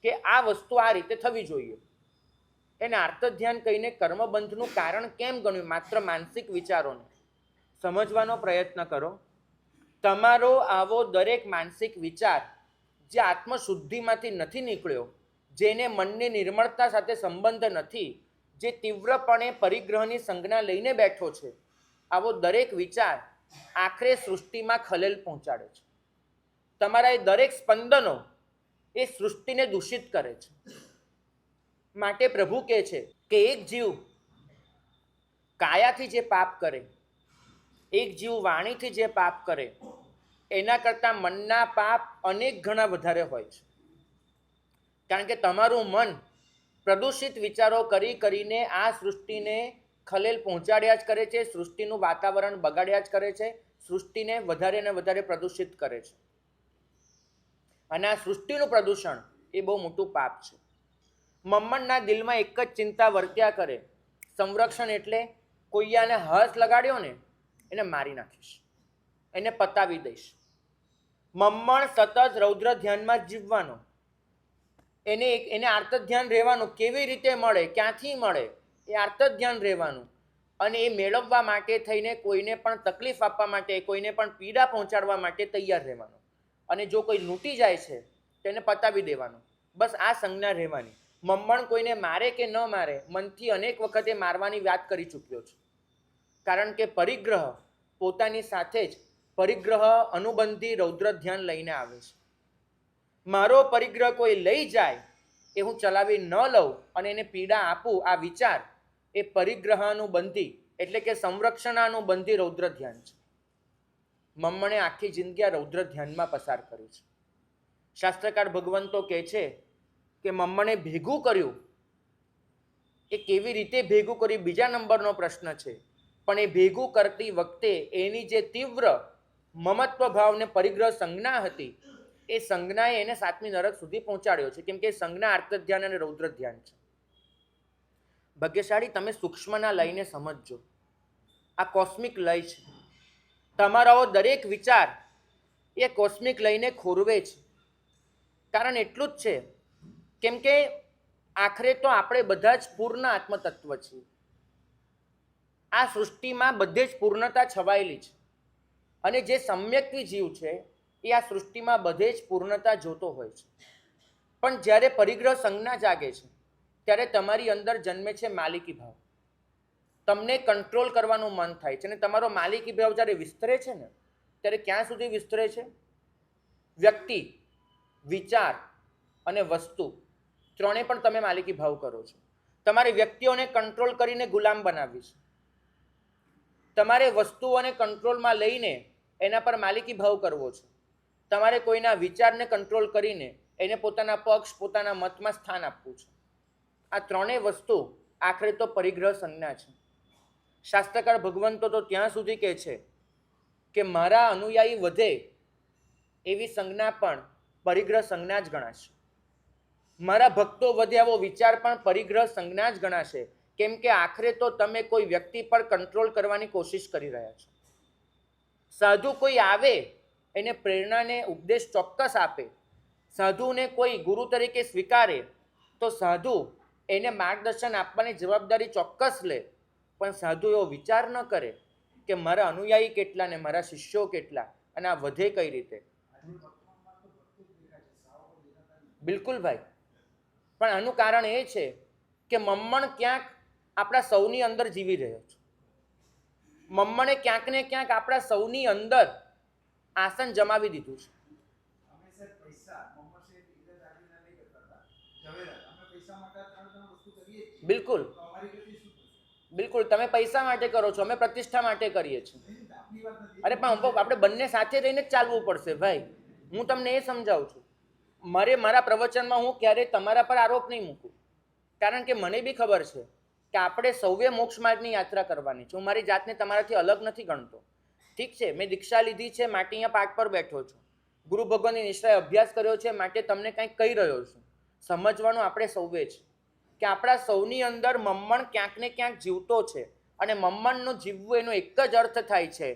કે આ વસ્તુ આ રીતે થવી જોઈએ. એને આર્ત ધ્યાન કહીને કર્મબંધનું કારણ કેમ ગણ્યું? માત્ર માનસિક વિચારોને સમજવાનો પ્રયત્ન કરો. તમારો આવો દરેક માનસિક વિચાર જે આત્મશુદ્ધિમાંથી નથી નીકળ્યો, જેને મનની નિર્મળતા સાથે સંબંધ નથી, જે તીવ્રપણે પરિગ્રહની સંજ્ઞા લઈને બેઠો છે, આવો દરેક વિચાર આખરે સૃષ્ટિમાં ખલેલ પહોંચાડે છે. તમારા એ દરેક સ્પંદનો એ સૃષ્ટિને દૂષિત કરે છે. માટે પ્રભુ કહે છે કે એક જીવ કાયાથી જે પાપ કરે, એક જીવ વાણીથી જે પાપ કરે, એના કરતાં મનના પાપ અનેક ગણા વધારે હોય છે. કારણ કે તમારું મન પ્રદૂષિત વિચારો કરી કરીને આ સૃષ્ટિને ખલેલ પહોંચાડ્યા જ કરે છે, સૃષ્ટિનું વાતાવરણ બગાડ્યા જ કરે છે, સૃષ્ટિને વધારે ને વધારે પ્રદૂષિત કરે છે. અને આ સૃષ્ટિનું પ્રદૂષણ એ બહુ મોટું પાપ છે. મમ્મણના દિલમાં એક જ ચિંતા વર્ત્યા કરે, સંરક્ષણ એટલે કોઈ આને હર્ષ લગાડ્યો ને એને મારી નાખીશ, એને પતાવી દઈશ. મમ્મણ સતત રૌદ્ર ધ્યાનમાં જ જીવવાનો, એને આર્ત ધ્યાન રહેવાનું. કેવી રીતે મળે, ક્યાંથી મળે, એ આર્ત ધ્યાન રહેવાનું. અને એ મેળવવા માટે થઈને કોઈને પણ તકલીફ આપવા માટે, કોઈને પણ પીડા પહોંચાડવા માટે તૈયાર રહેવાનું. અને જો કોઈ લૂંટી જાય છે તો એને પતાવી દેવાનું. બસ આ સંજ્ઞા રહેવાની. મમ્મણ કોઈને મારે કે ન મારે, મનથી અનેક વખતે મારવાની વાત કરી ચૂક્યો છે. કારણ કે પરિગ્રહ પોતાની સાથે જ પરિગ્રહ અનુબંધી રૌદ્ર ધ્યાન લઈને આવે છે. મારો પરિગ્રહ કોઈ લઈ જાય એ હું ચલાવી ન લઉં અને એને પીડા આપું, આ વિચાર એ પરિગ્રહાનુબંધી એટલે કે સંરક્ષણાનુબંધી રૌદ્ર ધ્યાન છે. મમ્મણે આખી જિંદગી આ રૌદ્ર ધ્યાનમાં પસાર કરી છે. શાસ્ત્રકાર ભગવંતો કહે છે કે મમ્મણે ભેગું કર્યું, એ કેવી રીતે ભેગું કર્યું બીજા નંબરનો પ્રશ્ન છે, પણ એ ભેગું કરતી વખતે એની જે તીવ્ર મમત્વ ભાવને પરિગ્રહ સંજ્ઞા હતી એ સંજ્ઞાએ એને 7મી નરક સુધી પહોંચાડ્યો છે, કેમ કે સંજ્ઞા આર્ત ધ્યાન અને રૌદ્ર ધ્યાન છે. ભાગ્યશાળી તમે સૂક્ષ્મના લઈને સમજજો, આ કોસ્મિક લય છે. તમારો દરેક વિચાર એ કોસ્મિક લઈને ખોરવે છે. કારણ એટલું જ છે કેમ કે આખરે તો આપણે બધા જ પૂર્ણ આત્મતત્વ છીએ. આ સૃષ્ટિમાં બધે જ પૂર્ણતા છવાયેલી છે અને જે સમ્યક્તિ જીવ છે એ આ સૃષ્ટિમાં બધે જ પૂર્ણતા જોતો હોય છે. પણ જ્યારે પરિગ્રહ સંજ્ઞા જાગે છે ત્યારે તમારી અંદર જન્મે છે માલિકી ભાવ. તમને કંટ્રોલ કરવાનું મન થાય છે અને તમારો માલિકી ભાવ જ્યારે વિસ્તરે છે ને ત્યારે ક્યાં સુધી વિસ્તરે છે? વ્યક્તિ, વિચાર અને વસ્તુ ત્રણે પણ તમે માલિકી ભાવ કરો છો. તમારે વ્યક્તિઓને કંટ્રોલ કરીને ગુલામ બનાવવી છે. તમારે વસ્તુઓને કંટ્રોલમાં લઈને એના પર માલિકી ભાવ કરવો છે. તમારે કોઈના વિચારને કંટ્રોલ કરીને એને પોતાના પક્ષ, પોતાના મતમાં સ્થાન આપવું છે. આ ત્રણેય વસ્તુ આખરે તો પરિગ્રહ સંજ્ઞા છે. શાસ્ત્રકાર ભગવંતો તો ત્યાં સુધી કહે છે કે મારા અનુયાયી વધે એવી સંજ્ઞા પણ પરિગ્રહ સંજ્ઞા જ ગણાશે. મારા ભક્તો વધે આવો વિચાર પણ પરિગ્રહ સંજ્ઞા જ ગણાશે. કેમ કે આખરે તો તમે કોઈ વ્યક્તિ પર કંટ્રોલ કરવાની કોશિશ કરી રહ્યા છો. સાધુ કોઈ આવે એને પ્રેરણાને ઉપદેશ ચોક્કસ આપે, સાધુને કોઈ ગુરુ તરીકે સ્વીકારે તો સાધુ એને માર્ગદર્શન આપવાની જવાબદારી ચોક્કસ લે. પણ સાધુ એવો વિચાર ન કરે કે મારા અનુયાયી કેટલા ને મારા શિષ્યો કેટલા અને આ વધે કઈ રીતે. બિલકુલ ભાઈ, પણ આનું કારણ એ છે કે મમ્મણ ક્યાંક આપણા સૌની અંદર જીવી રહ્યો છે. મમ્મણે ક્યાંક ને ક્યાંક આપણા સૌની અંદર આસન જમાવી દીધું છે. બિલકુલ બિલકુલ, તમે પૈસા માટે કરો છો, અમે પ્રતિષ્ઠા માટે કરીએ છીએ. અરે પણ આપણે બંને સાથે રહીને જ ચાલવું પડશે ભાઈ. હું તમને એ સમજાવું છું. મારા પ્રવચનમાં હું ક્યારેય તમારા પર આરોપ નહીં મૂકું, કારણ કે મને બી ખબર છે કે આપણે સૌએ મોક્ષ માર્ગની યાત્રા કરવાની છે. હું મારી જાતને તમારાથી અલગ નથી ગણતો. ઠીક છે, મેં દીક્ષા લીધી છે માટે અહીંયા પાઠ પર બેઠો છું. ગુરુ ભગવાનની નિશ્ચય અભ્યાસ કર્યો છે માટે તમને કંઈક કહી રહ્યો છું. સમજવાનું આપણે સૌએ છે કે આપણા સૌની અંદર મમ્મણ ક્યાંક ને ક્યાંક જીવતો છે અને મમ્મણનું જીવવું એનો એક જ અર્થ થાય છે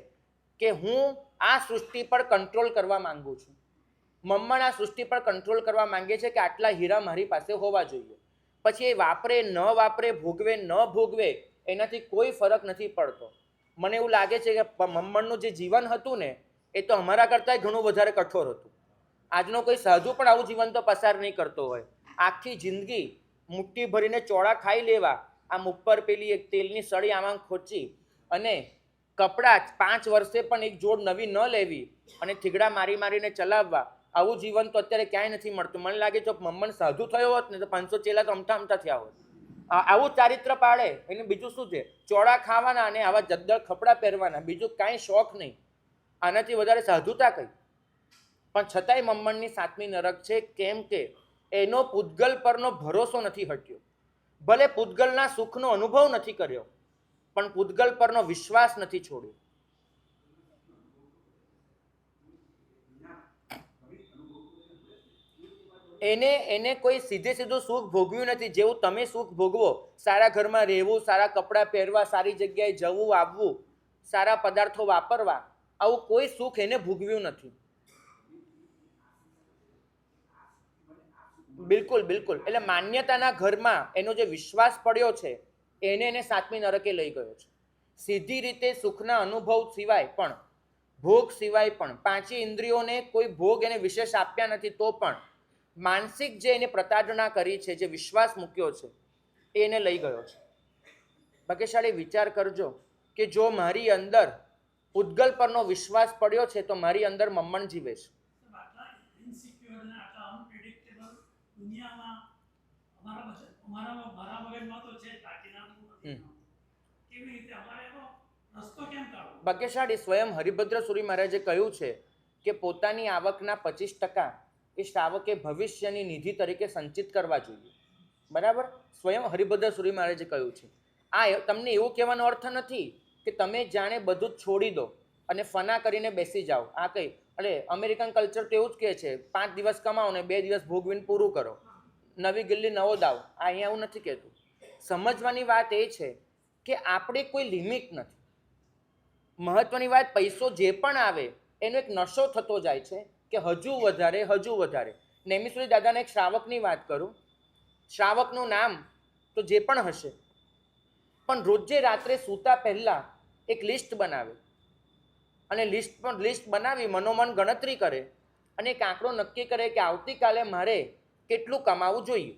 કે હું આ સૃષ્ટિ પર કંટ્રોલ કરવા માંગુ છું. મમ્મણ આ સૃષ્ટિ પર કંટ્રોલ કરવા માંગે છે કે આટલા હીરા મારી પાસે હોવા જોઈએ. પછી એ વાપરે ન વાપરે, ભોગવે ન ભોગવે, એનાથી કોઈ ફરક નથી પડતો. મને એવું લાગે છે કે મમ્મણનું જે જીવન હતું ને એ તો અમારા કરતાં ઘણું વધારે કઠોર હતું. આજનો કોઈ સાધુ પણ આવું જીવન તો પસાર નહીં કરતો હોય. આખી જિંદગી મુઠ્ઠી ભરીને ચોળા ખાઈ લેવા, આમ ઉપર પેલી એક તેલની સળી આમાં ખોચી અને કપડાં 5 વર્ષે પણ એક જોડ નવી ન લેવી અને થીગડા મારી મારીને ચલાવવા, આવું જીવન તો અત્યારે ક્યાંય નથી મળતું. મને લાગે જો મમ્મણ સાધુ થયો હોત ને તો 500 ચેલા તો અમથા અમથા થયા હોત. આવું ચારિત્ર પાડે એને બીજું શું છે? ચોળા ખાવાના અને આવા જદ્દર કપડાં પહેરવાના, બીજું કાંઈ શોખ નહીં. આનાથી વધારે સાધુતા કઈ? પણ છતાંય મમ્મણની 7મી નરક છે. કેમ કે એનો પૂતગલ પરનો ભરોસો નથી હટ્યો. ભલે પૂતગલના સુખનો અનુભવ નથી કર્યો પણ પૂતગલ પરનો વિશ્વાસ નથી છોડ્યો. એને કોઈ સીધું સુખ ભોગવ્યું નથી જેવું તમે સુખ ભોગવો. સારા ઘરમાં રહેવું, સારા કપડાં પહેરવા, સારી જગ્યાએ જવું આવવું, સારા પદાર્થો વાપરવા, આવું કોઈ સુખ એને ભોગવ્યું નથી. બિલકુલ બિલકુલ. એટલે માન્યતાના ઘરમાં એનો જે વિશ્વાસ પડ્યો છે એને 7મી નરકે લઈ ગયો છે. સીધી રીતે સુખના અનુભવ સિવાય પણ, ભોગ સિવાય પણ, 5 ઇન્દ્રિયોને કોઈ ભોગ એને વિશેષ આપ્યા નથી તો પણ માનસિક જે એને પ્રતાડના કરી છે, જે વિશ્વાસ મૂક્યો છે એને લઈ ગયો છે. ભાગ્યશાળી વિચાર કરજો કે જો મારી અંદર ઉદ્ગલ પરનો વિશ્વાસ પડ્યો છે તો મારી અંદર મમ્મણ જીવે છે.
દુનિયામાં મારા મગજમાં તો છે દાખીનાનું નથી. કેવી રીતે અમારે એનો રસ્તો કેમ કાઢવો?
ભાગ્યશાળી સ્વયં હરિભદ્ર સુરી મહારાજે કહ્યું છે કે પોતાની આવકના 25% એ શ્રાવકે ભવિષ્યની નિધિ તરીકે સંચિત કરવા જોઈએ. બરાબર? સ્વયં હરિભદ્ર સુરી મહારાજે કહ્યું છે. આ તમને એવું કહેવાનો અર્થ નથી કે તમે જાણે બધું જ છોડી દો અને ફના કરીને બેસી જાઓ. આ કઈ અરે અમેરિકન કલ્ચર તો એવું જ કહે છે 5 દિવસ કમાઓ ને 2 દિવસ ભોગવીને પૂરું કરો, નવી ગિલ્લી નવો દાવ. આ અહીંયા એવું નથી કહેતું. સમજવાની વાત એ છે કે આપણે કોઈ લિમિટ નથી. મહત્વની વાત, પૈસો જે પણ આવે એનો એક નશો થતો જાય છે કે હજુ વધારે. નેમિસુરી દાદાને એક શ્રાવકની વાત કરું. શ્રાવકનું નામ તો જે પણ હશે, પણ રોજે રાત્રે સૂતા પહેલા એક લિસ્ટ બનાવે અને લિસ્ટ બનાવી મનોમન ગણતરી કરે અને એક આંકડો નક્કી કરે કે આવતીકાલે મારે કેટલું કમાવું જોઈએ,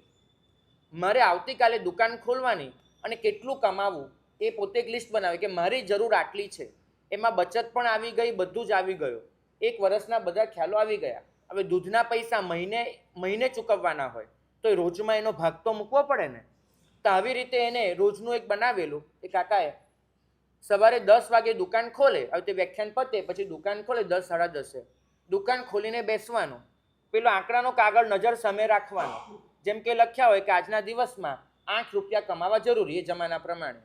મારે આવતીકાલે દુકાન ખોલવાની અને કેટલું કમાવું એ પોતે એક લિસ્ટ બનાવે કે મારી જરૂર આટલી છે. એમાં બચત પણ આવી ગઈ, બધું જ આવી ગયું. 1 વર્ષના બધા ખ્યાલો આવી ગયા. હવે દૂધના પૈસા મહિને ચૂકવવાના હોય તો એ રોજમાં એનો ભાગ તો મૂકવો પડે ને. તો આવી રીતે એને રોજનું એક બનાવેલું. એ કાકાએ સવારે 10 વાગે દુકાન ખોલે. હવે તે વ્યાખ્યાન પતે પછી દુકાન ખોલે 10 સાડા 10. દુકાન ખોલીને બેસવાનું, પેલો આંકડાનો કાગળ નજર સામે રાખવાનો. જેમ કે લખ્યા હોય કે આજના દિવસમાં 8 રૂપિયા કમાવા જરૂરી, એ જમાના પ્રમાણે.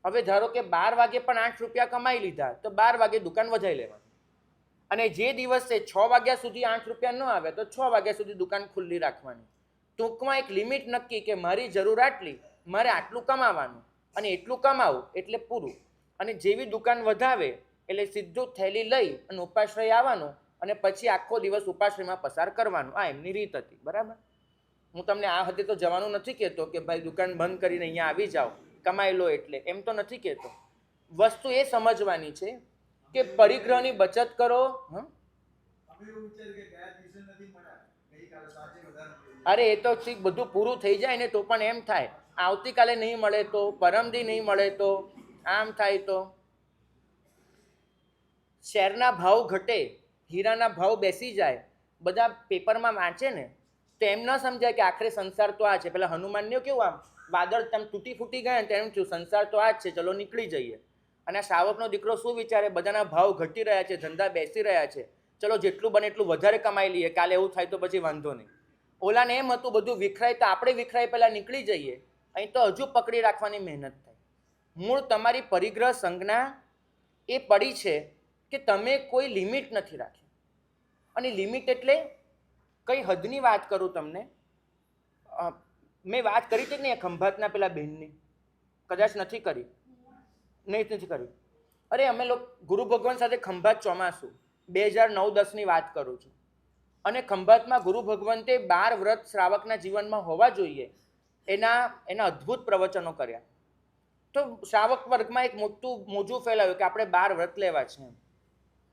હવે ધારો કે 12 વાગે પણ 8 રૂપિયા કમાઈ લીધા તો 12 વાગે દુકાન વધારી લેવાની. અને જે દિવસે 6 વાગ્યા સુધી 8 રૂપિયા ન આવે તો 6 વાગ્યા સુધી દુકાન ખુલ્લી રાખવાની. ટૂંકમાં એક લિમિટ નક્કી કે મારી જરૂર આટલી, મારે આટલું કમાવાનું અને એટલું કમાવું એટલે પૂરું. અને જેવી દુકાન વધાવે એટલે સીધું થેલી લઈ અને ઉપાશ્રય આવવાનું અને પછી આખો દિવસ ઉપાશ્રયમાં પસાર કરવાનું. આ એમની રીત હતી. બરાબર? હું તમને આ હદે તો જવાનું નથી કહેતો કે ભાઈ દુકાન બંધ કરીને અહીંયા આવી જાઓ, કમાઈ લો એટલે, એમ તો નથી કહેતો. વસ્તુ એ સમજવાની છે કે પરિગ્રહની બચત કરો. અરે એ તો ઠીક, બધું પૂરું થઈ જાય ને તો પણ એમ થાય આવતીકાલે નહીં મળે તો, પરમદી નહીં મળે તો, આમ થાય તો. શેરના ભાવ ઘટે, હીરાના ભાવ બેસી જાય, બધા પેપરમાં વાંચે ને તો એમ ન સમજાય કે આખરે સંસાર તો આ છે. પેલા હનુમાનને કેવું આમ વાદળ તેમ તૂટી ફૂટી ગયા ને તેમ થયું સંસાર તો આ જ છે, ચલો નીકળી જઈએ. અને આ શ્રાવકનો દીકરો શું વિચારે, બધાના ભાવ ઘટી રહ્યા છે, ધંધા બેસી રહ્યા છે, ચલો જેટલું બને એટલું વધારે કમાઈ લઈએ, કાલે એવું થાય તો પછી વાંધો નહીં. ઓલાને એમ હતું બધું વિખરાય તો આપણે વિખરાય પહેલાં નીકળી જઈએ, અહીં તો હજુ પકડી રાખવાની મહેનત થાય. મૂળ તમારી પરિગ્રહ સંજ્ઞા એ પડી છે કે તમે કોઈ લિમિટ નથી રાખી. અને લિમિટ એટલે કઈ હદની વાત કરું તમને. મેં વાત કરી હતી કે નહીં ખંભાતના પેલા બહેનની? કદાચ નથી કરી. નથી કરી. અરે અમે લોકો ગુરુ ભગવાન સાથે ખંભાત ચોમાસું 2009-10ની વાત કરું છું. અને ખંભાતમાં ગુરુ ભગવંતે 12 વ્રત શ્રાવકના જીવનમાં હોવા જોઈએ એના અદ્ભુત પ્રવચનો કર્યા. તો શ્રાવક વર્ગમાં એક મોટું મોજું ફેલાયું કે આપણે 12 વ્રત લેવા છે.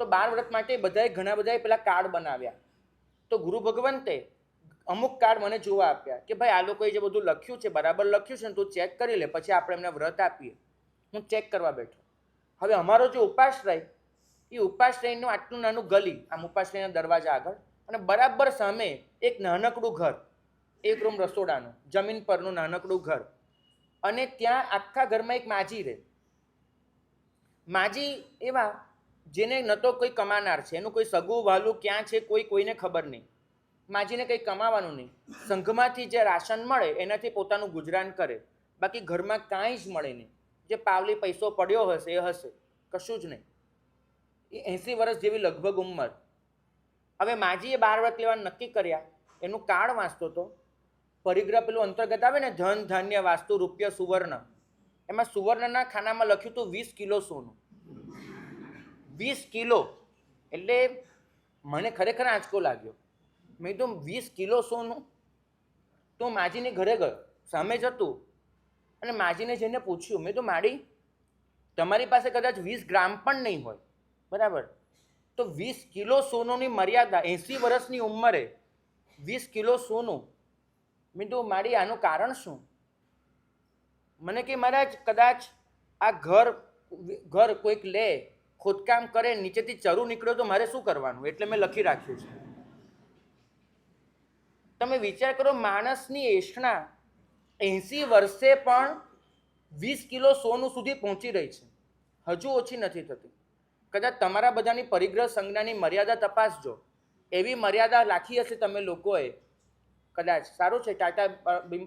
તો 12 વ્રત માટે ઘણા બધાએ પેલા કાર્ડ બનાવ્યા. તો ગુરુ ભગવંતે અમુક કાર્ડ મને જોવા આપ્યા કે ભાઈ આ લોકોએ જે બધું લખ્યું છે બરાબર લખ્યું છે ને તું ચેક કરી લે, પછી આપણે એમને વ્રત આપીએ. હું ચેક કરવા બેઠો. હવે અમારો જે ઉપાશ્રય, એ ઉપાશ્રયનું આટલું નાનું ગલી, આમ ઉપાશ્રયના દરવાજા આગળ, અને બરાબર સામે એક નાનકડું ઘર, 1 રૂમ રસોડાનું, જમીન પરનું નાનકડું ઘર. અને ત્યાં આખા ઘરમાં એક માજી રહે. માજી એવા જેને ન તો કોઈ કમાનાર છે, એનું કોઈ સગું વહાલું ક્યાં છે કોઈને ખબર નહીં. માજીને કંઈ કમાવાનું નહીં, સંઘમાંથી જે રાશન મળે એનાથી પોતાનું ગુજરાન કરે, બાકી ઘરમાં કાંઈ જ મળે નહીં. જે પાવલી પૈસો પડ્યો હશે એ હશે, કશું જ નહીં. એ 80 વર્ષ જેવી લગભગ ઉંમર. હવે માજીએ 12 વ્રત લેવા નક્કી કર્યા. એનું કાર્ડ વાંચતો હતો. પરિગ્રહ પેલું અંતર્ગત આવે ને, ધન ધાન્ય વાસ્તુ રૂપિયા સુવર્ણ, એમાં સુવર્ણના ખાનામાં લખ્યું હતું 20 કિલો સોનું. 20 કિલો એટલે મને ખરેખર આંચકો લાગ્યો. મેં તો 20 કિલો સોનું. તો માજીને ઘરે ગયો, સામે જ હતું, અને માજીને જઈને પૂછ્યું, મેં તો માડી તમારી પાસે કદાચ 20 ગ્રામ પણ નહીં હોય, બરાબર, તો 20 કિલો સોનુની મર્યાદા 80 વર્ષની ઉંમરે 20 કિલો સોનું. મેં તો માડી આનું કારણ શું? મને કે મહારાજ કદાચ આ ઘર કોઈક લે, ખોદકામ કરે, નીચેથી ચરું નીકળ્યો તો મારે શું કરવાનું, એટલે મેં લખી રાખ્યું છે. તમે વિચાર કરો, માણસની એષણા 80 વર્ષે પણ 20 કિલો સોનું સુધી પહોંચી રહી છે, હજુ ઓછી નથી થતી. કદાચ તમારા બધાની પરિગ્રહ સંજ્ઞાની મર્યાદા તપાસજો, એવી મર્યાદા રાખી હશે તમે લોકોએ, કદાચ સારું છે, ટાટા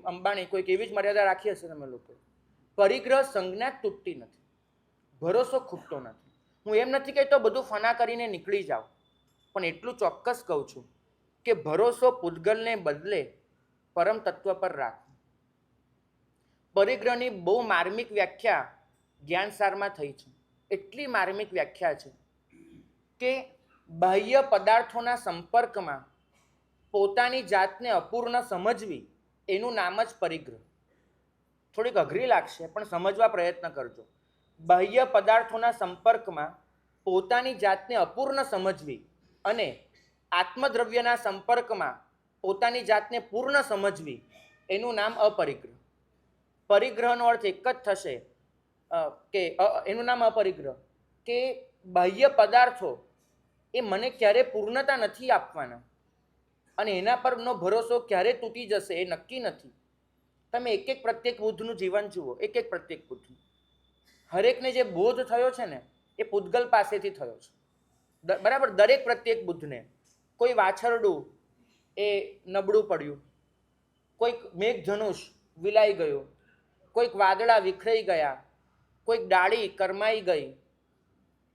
અંબાણી કોઈક એવી જ મર્યાદા રાખી હશે તમે લોકોએ. પરિગ્રહ સંજ્ઞા તૂટતી નથી, ભરોસો ખૂટતો નથી. હું એમ નથી કહેતો બધું ફના કરીને નીકળી જાઓ, પણ એટલું ચોક્કસ કહું છું કે ભરોસો પૂતગલને બદલે પરમ તત્વ પર રાખો. પરિગ્રહની બહુ માર્મિક વ્યાખ્યા જ્ઞાનસારમાં થઈ છે. એટલી માર્મિક વ્યાખ્યા છે કે બાહ્ય પદાર્થોના સંપર્કમાં પોતાની જાતને અપૂર્ણ સમજવી એનું નામ જ પરિગ્રહ. થોડીક અઘરી લાગશે પણ સમજવા પ્રયત્ન કરજો. બાહ્ય પદાર્થોના સંપર્કમાં પોતાની જાતને અપૂર્ણ સમજવી અને આત્મદ્રવ્યના સંપર્કમાં પોતાની જાતને પૂર્ણ સમજવી એનું નામ અપરિગ્રહ. પરિગ્રહનો અર્થ એક જ થશે કે એનું નામ અપરિગ્રહ, કે બાહ્ય પદાર્થો એ મને ક્યારે પૂર્ણતા નથી આપવાના અને એના પરનો ભરોસો ક્યારે તૂટી જશે એ નક્કી નથી. તમે એક એક પ્રત્યેક બુદ્ધનું જીવન જુઓ, એક એક પ્રત્યેક બુદ્ધનું. હરેકને જે બોધ થયો છે ને એ પૂતગલ પાસેથી થયો છે, બરાબર. દરેક પ્રત્યેક બુદ્ધને કોઈ વાછરડું એ નબળું પડ્યું, કોઈક મેઘધનુષ વિલાઈ ગયું, કોઈક વાદળા વિખરાઈ ગયા, કોઈક ડાળી કરમાઈ ગઈ,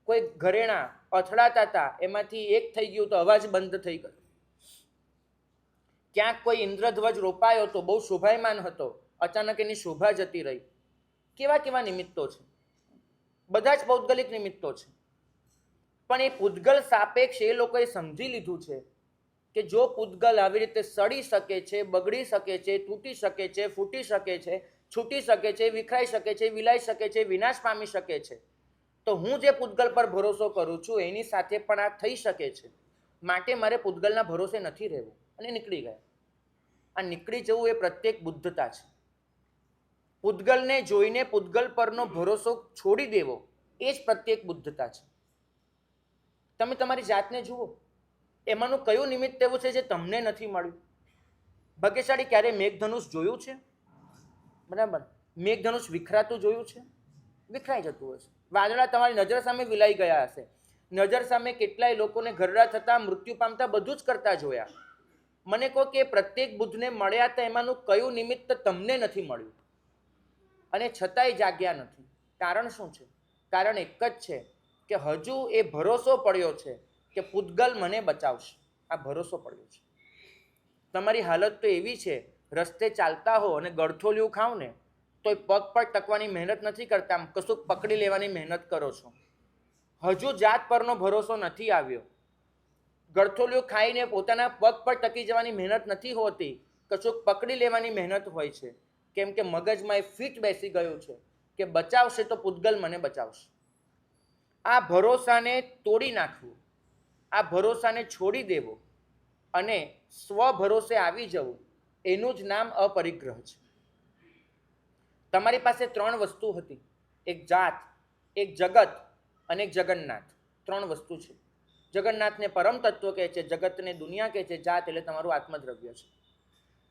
કોઈક ઘરેણા અથડાતા હતા એમાંથી એક થઈ ગયું તો અવાજ બંધ થઈ ગયો, ક્યાંક કોઈ ઇન્દ્રધ્વજ રોપાયો તો બહુ શોભાયમાન હતો, અચાનક એની શોભા જતી રહી. કેવા કેવા નિમિત્તો છે, બધા જ પૌદ્ગલિક નિમિત્તો છે. પણ એ પૂતગલ સાપેક્ષ એ લોકોએ સમજી લીધું છે કે જો પૂતગલ આવી રીતે સડી શકે છે, બગડી શકે છે, તૂટી શકે છે, ફૂટી શકે છે, છૂટી શકે છે, વિખરાઈ શકે છે, વિલાઈ શકે છે, વિનાશ પામી શકે છે, તો હું જે પૂતગલ પર ભરોસો કરું છું એની સાથે પણ આ થઈ શકે છે. માટે મારે પૂતગલના ભરોસે નથી રહેવું. અને નીકળી ગયા. આ નીકળી જવું એ પ્રત્યેક બુદ્ધતા છે. પૂતગલને જોઈને પૂતગલ પરનો ભરોસો છોડી દેવો એ જ પ્રત્યેક બુદ્ધતા છે. તમે તમારી જાતને જુઓ, એમાંનું કયું નિમિત્ત એવું છે જે તમને નથી મળ્યું? ભાગ્યશાળી ક્યારે મેઘધનુષ જોયું છે? બરાબર. મેઘધનુષ વિખરાતું જોયું છે? વિખરાઈ જતું હશે. વાદળા તમારી નજર સામે વિલાઈ ગયા હશે. નજર સામે કેટલાય લોકોને ઘરડા થતા, મૃત્યુ પામતા, બધું જ કરતા જોયા. મને કહો કે પ્રત્યેક બુદ્ધને મળ્યા હતા એમાંનું કયું નિમિત્ત તમને નથી મળ્યું અને છતાંય જાગ્યા નથી? કારણ શું છે? કારણ એક જ છે કે હજુ એ ભરોસો પડ્યો છે કે પૂતગલ મને બચાવશે. આ ભરોસો પડ્યો છે. તમારી હાલત તો એવી છે, રસ્તે ચાલતા હો અને ગળથોલિયું ખાવ ને તો પગ પર ટકવાની મહેનત નથી કરતા, આમ કશુંક પકડી લેવાની મહેનત કરો છો. હજુ જાત પરનો ભરોસો નથી આવ્યો. ગળથોલિયું ખાઈને પોતાના પગ પર ટકી જવાની મહેનત નથી હોતી, કશુંક પકડી લેવાની મહેનત હોય છે. કેમ કે મગજમાં એ ફિટ બેસી ગયું છે કે બચાવશે તો પૂતગલ મને બચાવશે. આ ભરોસાને તોડી નાખવું, આ ભરોસાને છોડી દેવો અને સ્વભરોસે આવી જવું, એનું જ નામ અપરિગ્રહ છે. તમારી પાસે 3 વસ્તુ હતી, એક જાત, એક જગત અને એક જગન્નાથ. 3 વસ્તુ છે. જગન્નાથને પરમ તત્વ કહે છે, જગતને દુનિયા કહે છે, જાત એટલે તમારું આત્મદ્રવ્ય છે.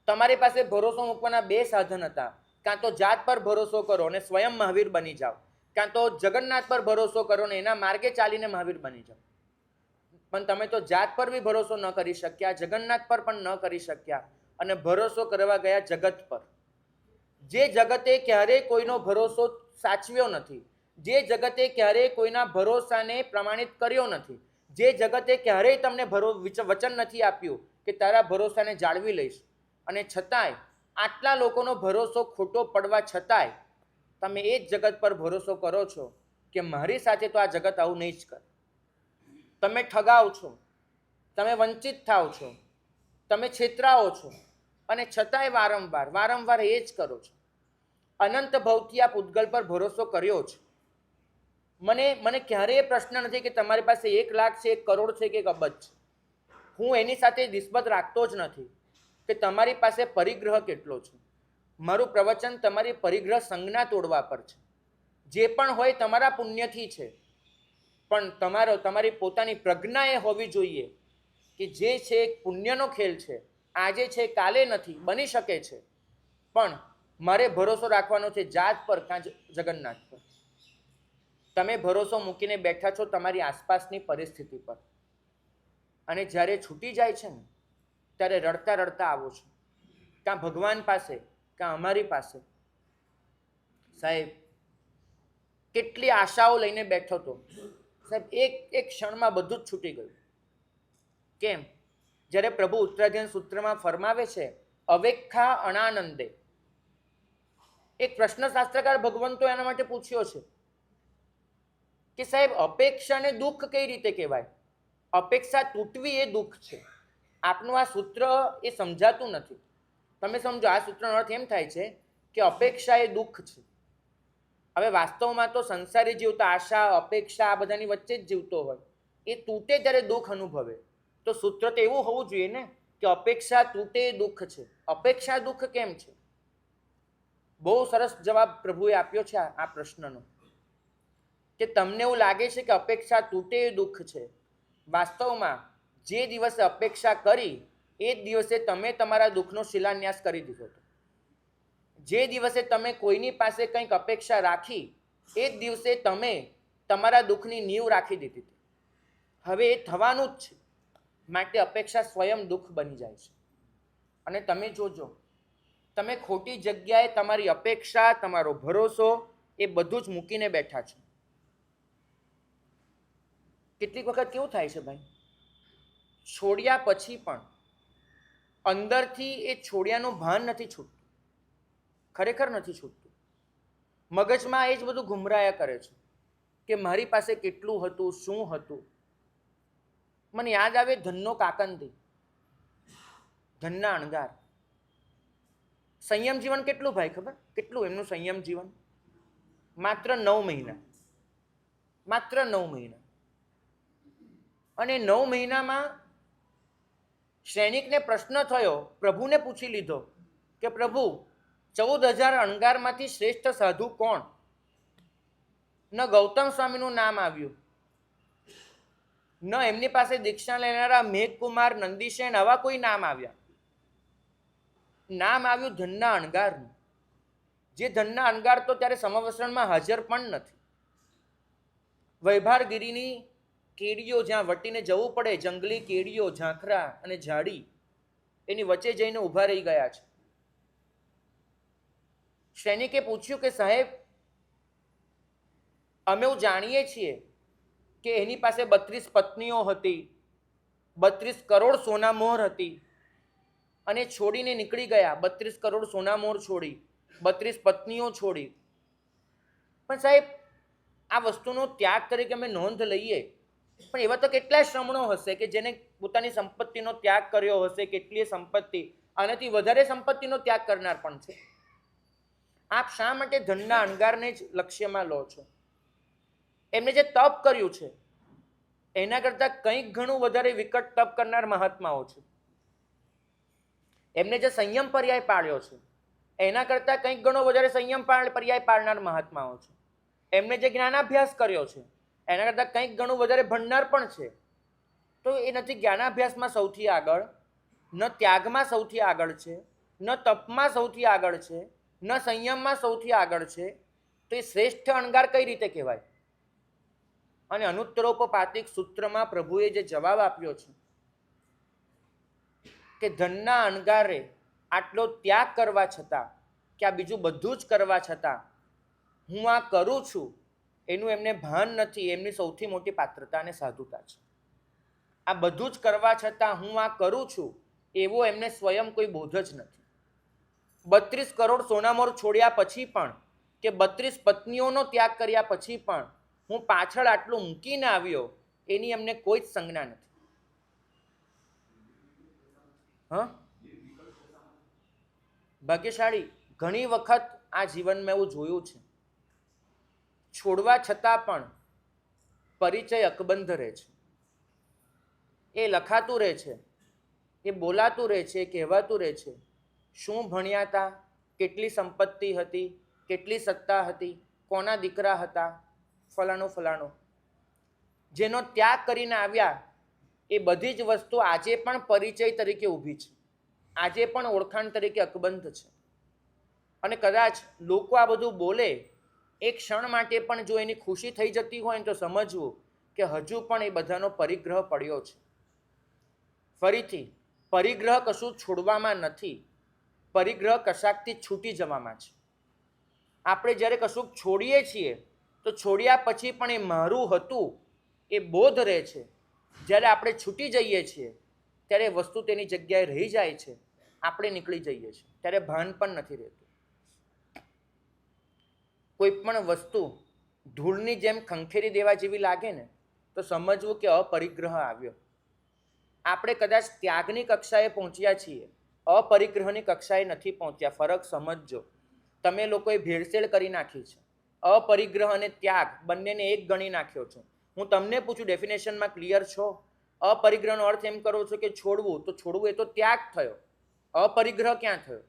તમારી પાસે ભરોસો મૂકવાના 2 સાધન હતા. કાં તો જાત પર ભરોસો કરો અને સ્વયં મહાવીર બની જાઓ, કાં તો જગન્નાથ પર ભરોસો કરો ને એના માર્ગે ચાલીને મહાવીર બની જાઓ. પણ તમે તો જાત પર બી ભરોસો ન કરી શક્યા, જગન્નાથ પર પણ ન કરી શક્યા અને ભરોસો કરવા ગયા જગત પર. જે જગતે ક્યારેય કોઈનો ભરોસો સાચવ્યો નથી, જે જગતે ક્યારેય કોઈના ભરોસાને પ્રમાણિત કર્યો નથી, જે જગતે ક્યારેય તમને વચન નથી આપ્યું કે તારા ભરોસાને જાળવી લઈશ, અને છતાંય આટલા લોકોનો ભરોસો ખોટો પડવા છતાંય તમે એ જ જગત પર ભરોસો કરો છો કે મારી સાથે તો આ જગત આવું નહીં જ કરે. તમે ઠગાવ છો, તમે વંચિત થાવ છો, તમે છેતરાઓ છો અને છતાંય વારંવાર એ જ કરો છો. અનંત ભવથી આ પૂતગલ પર ભરોસો કર્યો છે. મને ક્યારેય પ્રશ્ન નથી કે તમારી પાસે 1 લાખ છે, 1 કરોડ છે કે 1 અબજ છે. હું એની સાથે નિસ્બત રાખતો જ નથી કે તમારી પાસે પરિગ્રહ કેટલો છે. મારું પ્રવચન તમારી પરિગ્રહ સંજ્ઞા તોડવા પર છે. જે પણ હોય તમારા પુણ્યથી છે, પણ તમારી પોતાની પ્રજ્ઞા એ હોવી જોઈએ કે જે છે એક પુણ્યનો ખેલ છે, આજે છે કાલે નથી, બની શકે છે, પણ મારે ભરોસો રાખવાનો છે જાત પર કાં જગન્નાથ પર. તમે ભરોસો મૂકીને બેઠા છો તમારી આસપાસની પરિસ્થિતિ પર, અને જ્યારે છૂટી જાય છે ને ત્યારે રડતા રડતા આવો છો, કાં ભગવાન પાસે કાં અમારી પાસે. સાહેબ, કેટલી આશાઓ લઈને બેઠો હતો સાહેબ, એક ક્ષણમાં બધું જ છૂટી ગયું. કેમ? જ્યારે પ્રભુ ઉત્તરાધ્યાન સૂત્રમાં ફરમાવે છે અવેક્ષા અનાનંદે, એક પ્રશ્નશાસ્ત્રકાર ભગવંતો એના માટે પૂછ્યો છે કે સાહેબ અપેક્ષાને દુઃખ કઈ રીતે કહેવાય? અપેક્ષા તૂટવી એ દુઃખ છે. આપનું આ સૂત્ર એ સમજાતું નથી. તમે સમજો, આ સૂત્રનો અર્થ એમ થાય છે કે અપેક્ષા એ દુઃખ છે. હવે વાસ્તવમાં તો સંસારી જીવતો આશા અપેક્ષા આ બધાની વચ્ચે જ જીવતો હોય, એ તૂટે ત્યારે દુઃખ અનુભવે. તો સૂત્ર તો એવું હોવું જોઈએ ને કે અપેક્ષા તૂટે એ દુઃખ છે. અપેક્ષા દુઃખ કેમ છે? બહુ સરસ જવાબ પ્રભુએ આપ્યો છે આ પ્રશ્નનો, કે તમને એવું લાગે છે કે અપેક્ષા તૂટે એ દુઃખ છે. વાસ્તવમાં જે દિવસે અપેક્ષા કરી એ જ દિવસે તમે તમારા દુઃખનો શિલાન્યાસ કરી દીધો હતો. જે દિવસે તમે કોઈની પાસે કંઈક અપેક્ષા રાખી એ જ દિવસે તમે તમારા દુઃખની નીંવ રાખી દીધી હતી. હવે એ થવાનું જ છે, માટે અપેક્ષા સ્વયં દુઃખ બની જાય છે. અને તમે જોજો, તમે ખોટી જગ્યાએ તમારી અપેક્ષા, તમારો ભરોસો એ બધું જ મૂકીને બેઠા છો. કેટલીક વખત કેવું થાય છે ભાઈ, છોડ્યા પછી પણ અંદરથી એ છોડ્યાનું ભાન નથી છૂટતું, ખરેખર નથી છૂટતું. મગજમાં એ જ બધું ઘુમરાયા કરે છે કે મારી પાસે કેટલું હતું, શું હતું. મને યાદ આવે ધનનો કાકંદી, ધનના અણગાર. સંયમ જીવન કેટલું ભાઈ ખબર? કેટલું એમનું સંયમ જીવન? માત્ર 9 મહિના, માત્ર 9 મહિના. અને 9 મહિનામાં સૈનિકને પ્રશ્ન થયો, પ્રભુને પૂછી લીધો કે પ્રભુ 14,000 અણગારમાંથી શ્રેષ્ઠ સાધુ કોણ? ન ગૌતમ સ્વામીનું નામ આવ્યું, ન એમની પાસે દીક્ષા લેનારા મેઘકુમાર, નંદીસેન આવા કોઈ નામ આવ્યા. નામ આવ્યું ધનના અણગારનું. જે ધનના અણગાર તો ત્યારે સમવસ્ત્રણમાં હાજર પણ નથી. વૈભારગીરીની કેડીઓ જ્યાં વટીને જવું પડે, જંગલી કેડીઓ, ઝાંખરા અને ઝાડી, એની વચ્ચે જઈને ઊભા રહી ગયા છે. સૈનિકે પૂછ્યું કે સાહેબ, અમે એવું જાણીએ છીએ કે એની પાસે 32 પત્નીઓ હતી, 32 કરોડ સોનામોહર હતી, અને છોડીને નીકળી ગયા. 32 કરોડ સોનામોહર છોડી, 32 પત્નીઓ છોડી. પણ સાહેબ, આ વસ્તુનો ત્યાગ તરીકે અમે નોંધ લઈએ, પણ એવા તો કેટલાય શ્રમણો હશે કે જેને પોતાની સંપત્તિનો ત્યાગ કર્યો હશે, કેટલીય સંપત્તિ, આનાથી વધારે સંપત્તિનો ત્યાગ કરનાર પણ છે. આપ શા માટે ધનના અણગારને જ લક્ષ્યમાં લો છો? એમને જે તપ કર્યું છે એના કરતાં કંઈક ઘણું વધારે વિકટ તપ કરનાર મહાત્માઓ છે. એમને જે સંયમ પર્યાય પાડ્યો છે એના કરતાં કંઈક ઘણો વધારે સંયમ પર્યાય પાડનાર મહાત્માઓ છે. એમને જે જ્ઞાનાભ્યાસ કર્યો છે એના કરતાં કંઈક ઘણું વધારે ભણનાર પણ છે. તો એ નથી જ્ઞાનાભ્યાસમાં સૌથી આગળ, ન ત્યાગમાં સૌથી આગળ છે, ન તપમાં સૌથી આગળ છે, ન સંયમમાં સૌથી આગળ છે, તો એ શ્રેષ્ઠ અણગાર કઈ રીતે કહેવાય? અને અનુત્તરોપપાતિક સૂત્રમાં પ્રભુએ જે જવાબ આપ્યો છે કે ધનના અણગારે આટલો ત્યાગ કરવા છતાં, કે આ બીજું બધું જ કરવા છતાં હું આ કરું છું એનું એમને ભાન નથી. એમની સૌથી મોટી પાત્રતા અને સાધુતા છે. આ બધું જ કરવા છતાં હું આ કરું છું એવો એમને સ્વયં કોઈ બોધ જ નથી. 32 કરોડ સોનામોર છોડ્યા પછી પણ, કે 32 પત્નીઓનો ત્યાગ કર્યા પછી પણ હું પાછળ આટલું મૂકીને આવ્યો એની એમને કોઈ જ સંજ્ઞા નથી. હા, ભાગ્યશાળી. ઘણી વખત આ જીવનમાં એવું જોયું છે, છોડવા છતાં પણ પરિચય અકબંધ રહે છે. એ લખાતું રહે છે, એ બોલાતું રહે છે, એ કહેવાતું રહે છે. શું ભણ્યા હતા, કેટલી સંપત્તિ હતી, કેટલી સત્તા હતી, કોના દીકરા હતા, ફલાણો ફલાણો. જેનો ત્યાગ કરીને આવ્યા એ બધી જ વસ્તુ આજે પણ પરિચય તરીકે ઊભી છે. આજે પણ ઓળખાણ તરીકે અકબંધ છે. અને કદાચ લોકો આ બધું બોલે એક ક્ષણ માટે પણ જો એની ખુશી થઈ જતી હોય ને તો સમજવું કે હજુ પણ એ બધાનો પરિગ્રહ પડ્યો છે. ફરીથી પરિગ્રહ કશું છોડવામાં નથી, પરિગ્રહ કશાકથી છૂટી જવામાં છે. આપણે જ્યારે કશુંક છોડીએ છીએ તો છોડ્યા પછી પણ એ મારું હતું એ બોધ રહે છે. જ્યારે આપણે છૂટી જઈએ છીએ ત્યારે વસ્તુ તેની જગ્યાએ રહી જાય છે, આપણે નીકળી જઈએ છીએ ત્યારે ભાન પણ નથી રહેતું. કોઈ પણ વસ્તુ ધૂળની જેમ ખંખેરી દેવા જેવી લાગે ને તો સમજવું કે અપરિગ્રહ આવ્યો. આપણે કદાચ ત્યાગની કક્ષાએ પહોંચ્યા છીએ, અપરિગ્રહની કક્ષાએ નથી પહોંચ્યા. ફરક સમજજો. તમે લોકોએ ભેળસેળ કરી નાખી છે. અપરિગ્રહ અને ત્યાગ બંનેને એક ગણી નાખ્યો છે. હું તમને પૂછું, ડેફિનેશનમાં ક્લિયર છો? અપરિગ્રહનો અર્થ એમ કરો છો કે છોડવું, તો છોડવું એ તો ત્યાગ થયો, અપરિગ્રહ ક્યાં થયો?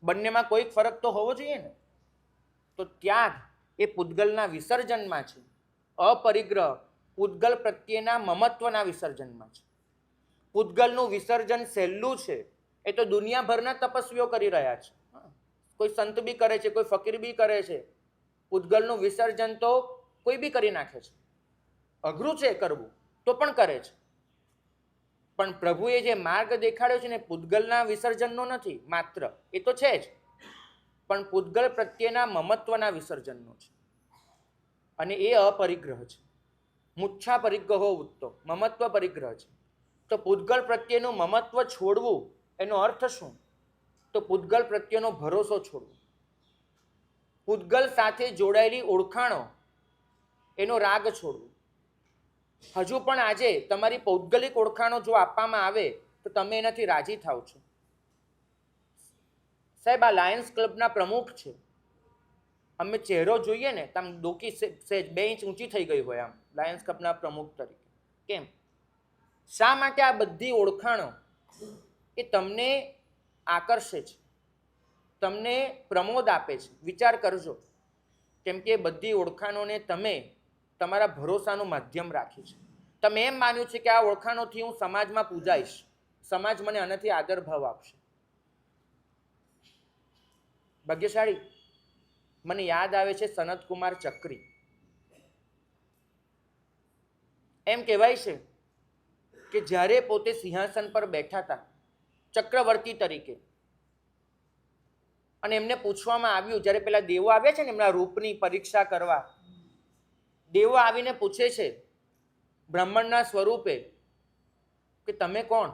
બંનેમાં કોઈક ફરક તો હોવો જોઈએ ને. તો ત્યાગ એ પૂતગલના વિસર્જનમાં છે, અપરિગ્રહ પૂતગલ પ્રત્યેના મમત્વના વિસર્જનમાં છે. પૂતગલનું વિસર્જન સહેલું છે, એ તો દુનિયાભરના તપસ્વીઓ કરી રહ્યા છે. કોઈ સંત બી કરે છે, કોઈ ફકીર બી કરે છે. પૂતગલનું વિસર્જન તો કોઈ બી કરી નાખે છે. અઘરું છે કરવું, તો પણ કરે છે. પણ પ્રભુએ જે માર્ગ દેખાડ્યો છે ને પૂતગલના વિસર્જનનો નથી માત્ર, એ તો છે જ, પણ પૂતગલ પ્રત્યેના મમત્વના વિસર્જનનો છે. અને એ અપરિગ્રહ છે. મુચ્છા પરિગ્રહો ઉત્તો, મમત્વ પરિગ્રહ છે. તો પૂતગલ પ્રત્યેનું મમત્વ છોડવું એનો અર્થ શું? તો પૂતગલ પ્રત્યેનો ભરોસો છોડવો, પૂતગલ સાથે જોડાયેલી ઓળખાણો એનો રાગ છોડવો. હજુ પણ આજે તમારી પૌદ્ગલિક ઓળખાણો જો આપવામાં આવે તો તમે એનાથી રાજી થાવ છો. સાહેબ, આ લાયન્સ ક્લબના પ્રમુખ છે. અમે ચહેરો જોઈએ ને તો આમ ડોકી સેજ 2 ઇંચ ઊંચી થઈ ગઈ હોય આમ લાયન્સ ક્લબના પ્રમુખ તરીકે. કેમ? શા માટે આ બધી ઓળખાણો એ તમને આકર્ષે છે, તમને પ્રમોદ આપે છે? વિચાર કરજો. કેમ કે બધી ઓળખાણોને તમે તમારા ભરોસાનું માધ્યમ રાખ્યું છે. તમે એમ માન્યું છે કે આ ઓળખાણોથી હું સમાજમાં પૂજાઈશ, સમાજ મને આનાથી આદર ભાવ આપશે. ભાગ્યશાળી. મને યાદ આવે છે સનતકુમાર ચક્રી. એમ કહેવાય છે કે જ્યારે પોતે સિંહાસન પર બેઠા હતા ચક્રવર્તી તરીકે, અને એમને પૂછવામાં આવ્યું, જ્યારે પેલા દેવો આવ્યા છે ને એમના રૂપની પરીક્ષા કરવા, દેવો આવીને પૂછે છે બ્રાહ્મણના સ્વરૂપે કે તમે કોણ?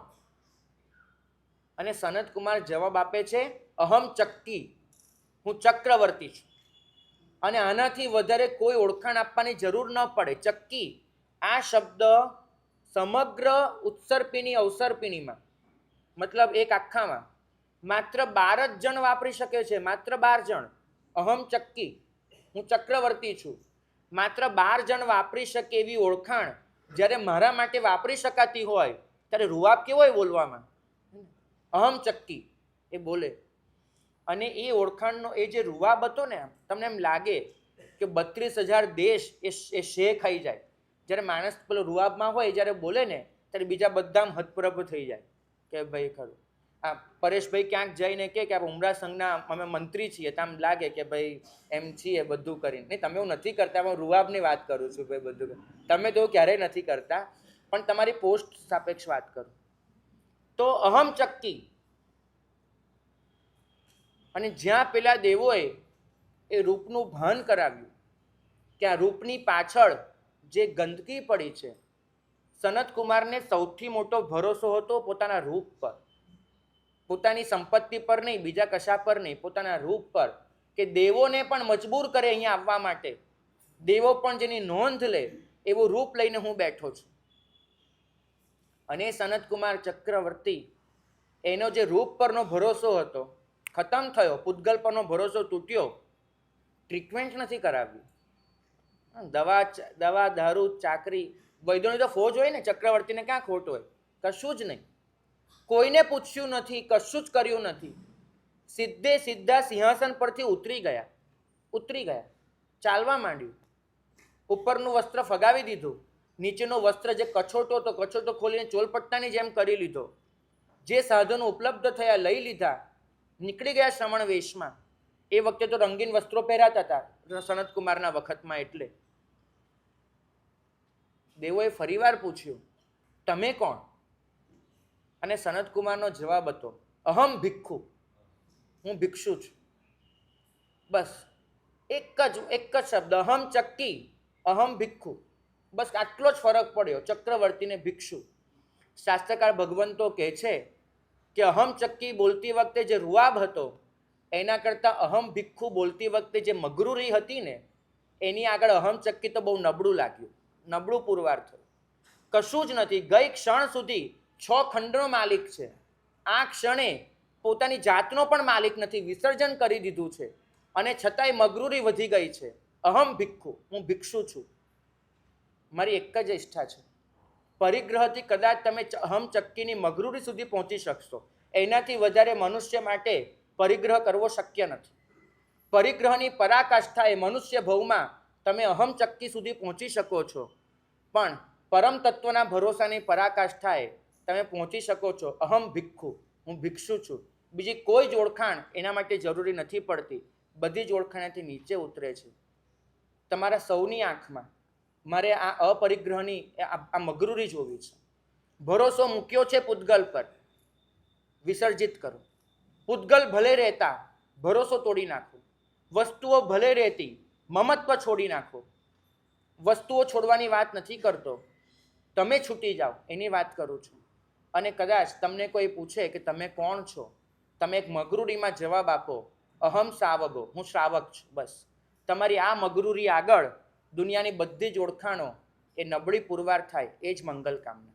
અને સનતકુમાર જવાબ આપે છે, અહમ ચક્કી, હું ચક્રવર્તી છું. અને આનાથી વધારે કોઈ ઓળખાણ આપવાની જરૂર ન પડે. ચક્કી આ શબ્દ સમગ્ર ઉત્સર્પિણી અવસર્પિણીમાં, મતલબ એક આખામાં માત્ર 12 જ જણ વાપરી શકે છે. માત્ર 12 જણ. અહમ ચક્કી, હું ચક્રવર્તી છું. માત્ર 12 જણ વાપરી શકે એવી ઓળખાણ જ્યારે મારા માટે વાપરી શકાતી હોય ત્યારે રૂઆબ કેવો હોય બોલવામાં? અહમ ચક્કી એ બોલે. અને એ ઓળખાણનો એ જે રૂઆબ હતો ને, તમને એમ લાગે કે 32,000 દેશ એ શે ખાઈ જાય. જ્યારે માણસ પેલો રૂઆબમાં હોય જ્યારે બોલે ને ત્યારે બીજા બધા હતપ્રભ થઈ જાય કે ભાઈ ખરું. આ પરેશભાઈ ક્યાંક જઈને કે આપણે ઉમરા સંઘના અમે મંત્રી છીએ, તો આમ લાગે કે ભાઈ એમ છીએ બધું કરીને. નહીં, તમે એવું નથી કરતા. હું રૂઆબની વાત કરું છું ભાઈ. બધું તમે તો ક્યારેય નથી કરતા, પણ તમારી પોસ્ટ સાપેક્ષ વાત કરું. તો અહમ ચક્કી. અને જ્યાં પેલા દેવોએ એ રૂપનું ભાન કરાવ્યું કે આ રૂપની પાછળ જે ગંદકી પડી છે, સનતકુમારને સૌથી મોટો ભરોસો હતો પોતાના રૂપ પર, પોતાની સંપત્તિ પર નહીં, બીજા કશા પર નહીં, પોતાના રૂપ પર. કે દેવોને પણ મજબૂર કરે અહીંયા આવવા માટે, દેવો પણ જેની નોંધ લે એવું રૂપ લઈને હું બેઠો છું. અને સનતકુમાર ચક્રવર્તી એનો જે રૂપ પરનો ભરોસો હતો ખતમ થયો, પૂતગલ પરનો ભરોસો તૂટ્યો. ટ્રીટમેન્ટ નથી કરાવ્યું. દવા દારૂ ચાકરી, વૈદ્યોની તો ફોજ હોય ને, ચક્રવર્તીને ક્યાં ખોટ હોય? કશું જ નહીં. કોઈને પૂછ્યું નથી, કશું જ કર્યું નથી. સીધા સિંહાસન પરથી ઉતરી ગયા, ચાલવા માંડ્યું. ઉપરનું વસ્ત્ર ફગાવી દીધું, નીચેનો વસ્ત્ર જે કછોટો હતો કછોટો ખોલીને ચોલપટ્ટાની જેમ કરી લીધો. જે સાધનો ઉપલબ્ધ થયા લઈ લીધા, નીકળી ગયા શ્રમણ વેશમાં. એ વખતે તો રંગીન વસ્ત્રો પહેરાતા હતા સનત કુમારના વખતમાં. એટલે દેવોએ ફરીવાર પૂછ્યું, તમે કોણ? અને સનત કુમારનો જવાબ હતો, અહમ ભિક્ષુ, હું ભિક્ષુ છું. બસ એક જ શબ્દ, અહમ ચક્કી અહમ ભિક્ષુ. બસ આટલો જ ફરક પડ્યો, ચક્રવર્તીને ભિક્ષુ. શાસ્ત્રકાર ભગવંતો કહે છે કે અહમ ચક્કી બોલતી વખતે જે રૂઆબ હતો એના કરતાં અહમ ભિક્ષુ બોલતી વખતે જે મગરૂરી હતી ને એની આગળ અહમ ચક્કી તો બહુ નબળું લાગ્યું, નબળું પુરવાર થયું. કશું જ નથી. ગઈ ક્ષણ સુધી 6 ખંડનો માલિક છે, આ ક્ષણે પોતાની જાતનો પણ માલિક નથી, વિસર્જન કરી દીધું છે, અને છતાંય મગરૂરી વધી ગઈ છે. અહમ ભિક્ષુ, હું ભિક્ષુ છું. મારી એક જ ઈચ્છા છે, પરિગ્રહથી કદાચ તમે અહમ ચક્કીની મગરૂરી સુધી પહોંચી શકશો. એનાથી વધારે મનુષ્ય માટે પરિગ્રહ કરવો શક્ય નથી. પરિગ્રહની પરાકાષ્ઠા એ મનુષ્ય ભવમાં તમે અહમ ચક્કી સુધી પહોંચી શકો છો, પણ પરમ તત્વના ભરોસાની પરાકાષ્ઠાએ તમે પહોંચી શકો છો અહમ ભિક્ષુ, હું ભિક્ષુ છું. બીજી કોઈ જ ઓળખાણ એના માટે જરૂરી નથી પડતી. બધી જ ઓળખાણેથી નીચે ઉતરે છે. તમારા સૌની આંખમાં મારે આ અપરિગ્રહની આ મગરૂરી જોવી છે. ભરોસો મૂક્યો છે પૂતગલ પર, વિસર્જિત કરો. પૂતગલ ભલે રહેતા, ભરોસો તોડી નાખો. વસ્તુઓ ભલે રહેતી, મમત્વ છોડી નાખો. વસ્તુઓ છોડવાની વાત નથી કરતો, તમે છૂટી જાઓ એની વાત કરું છું. અને કદાચ તમને કોઈ પૂછે કે તમે કોણ છો, તમે એક મગરૂરીમાં જવાબ આપો, અહમ સાવગો, હું શ્રાવક છું. બસ તમારી આ મગરૂરી આગળ દુનિયાની બધી જ ઓળખાણો એ નબળી પુરવાર થાય, એ જ મંગલ કામના.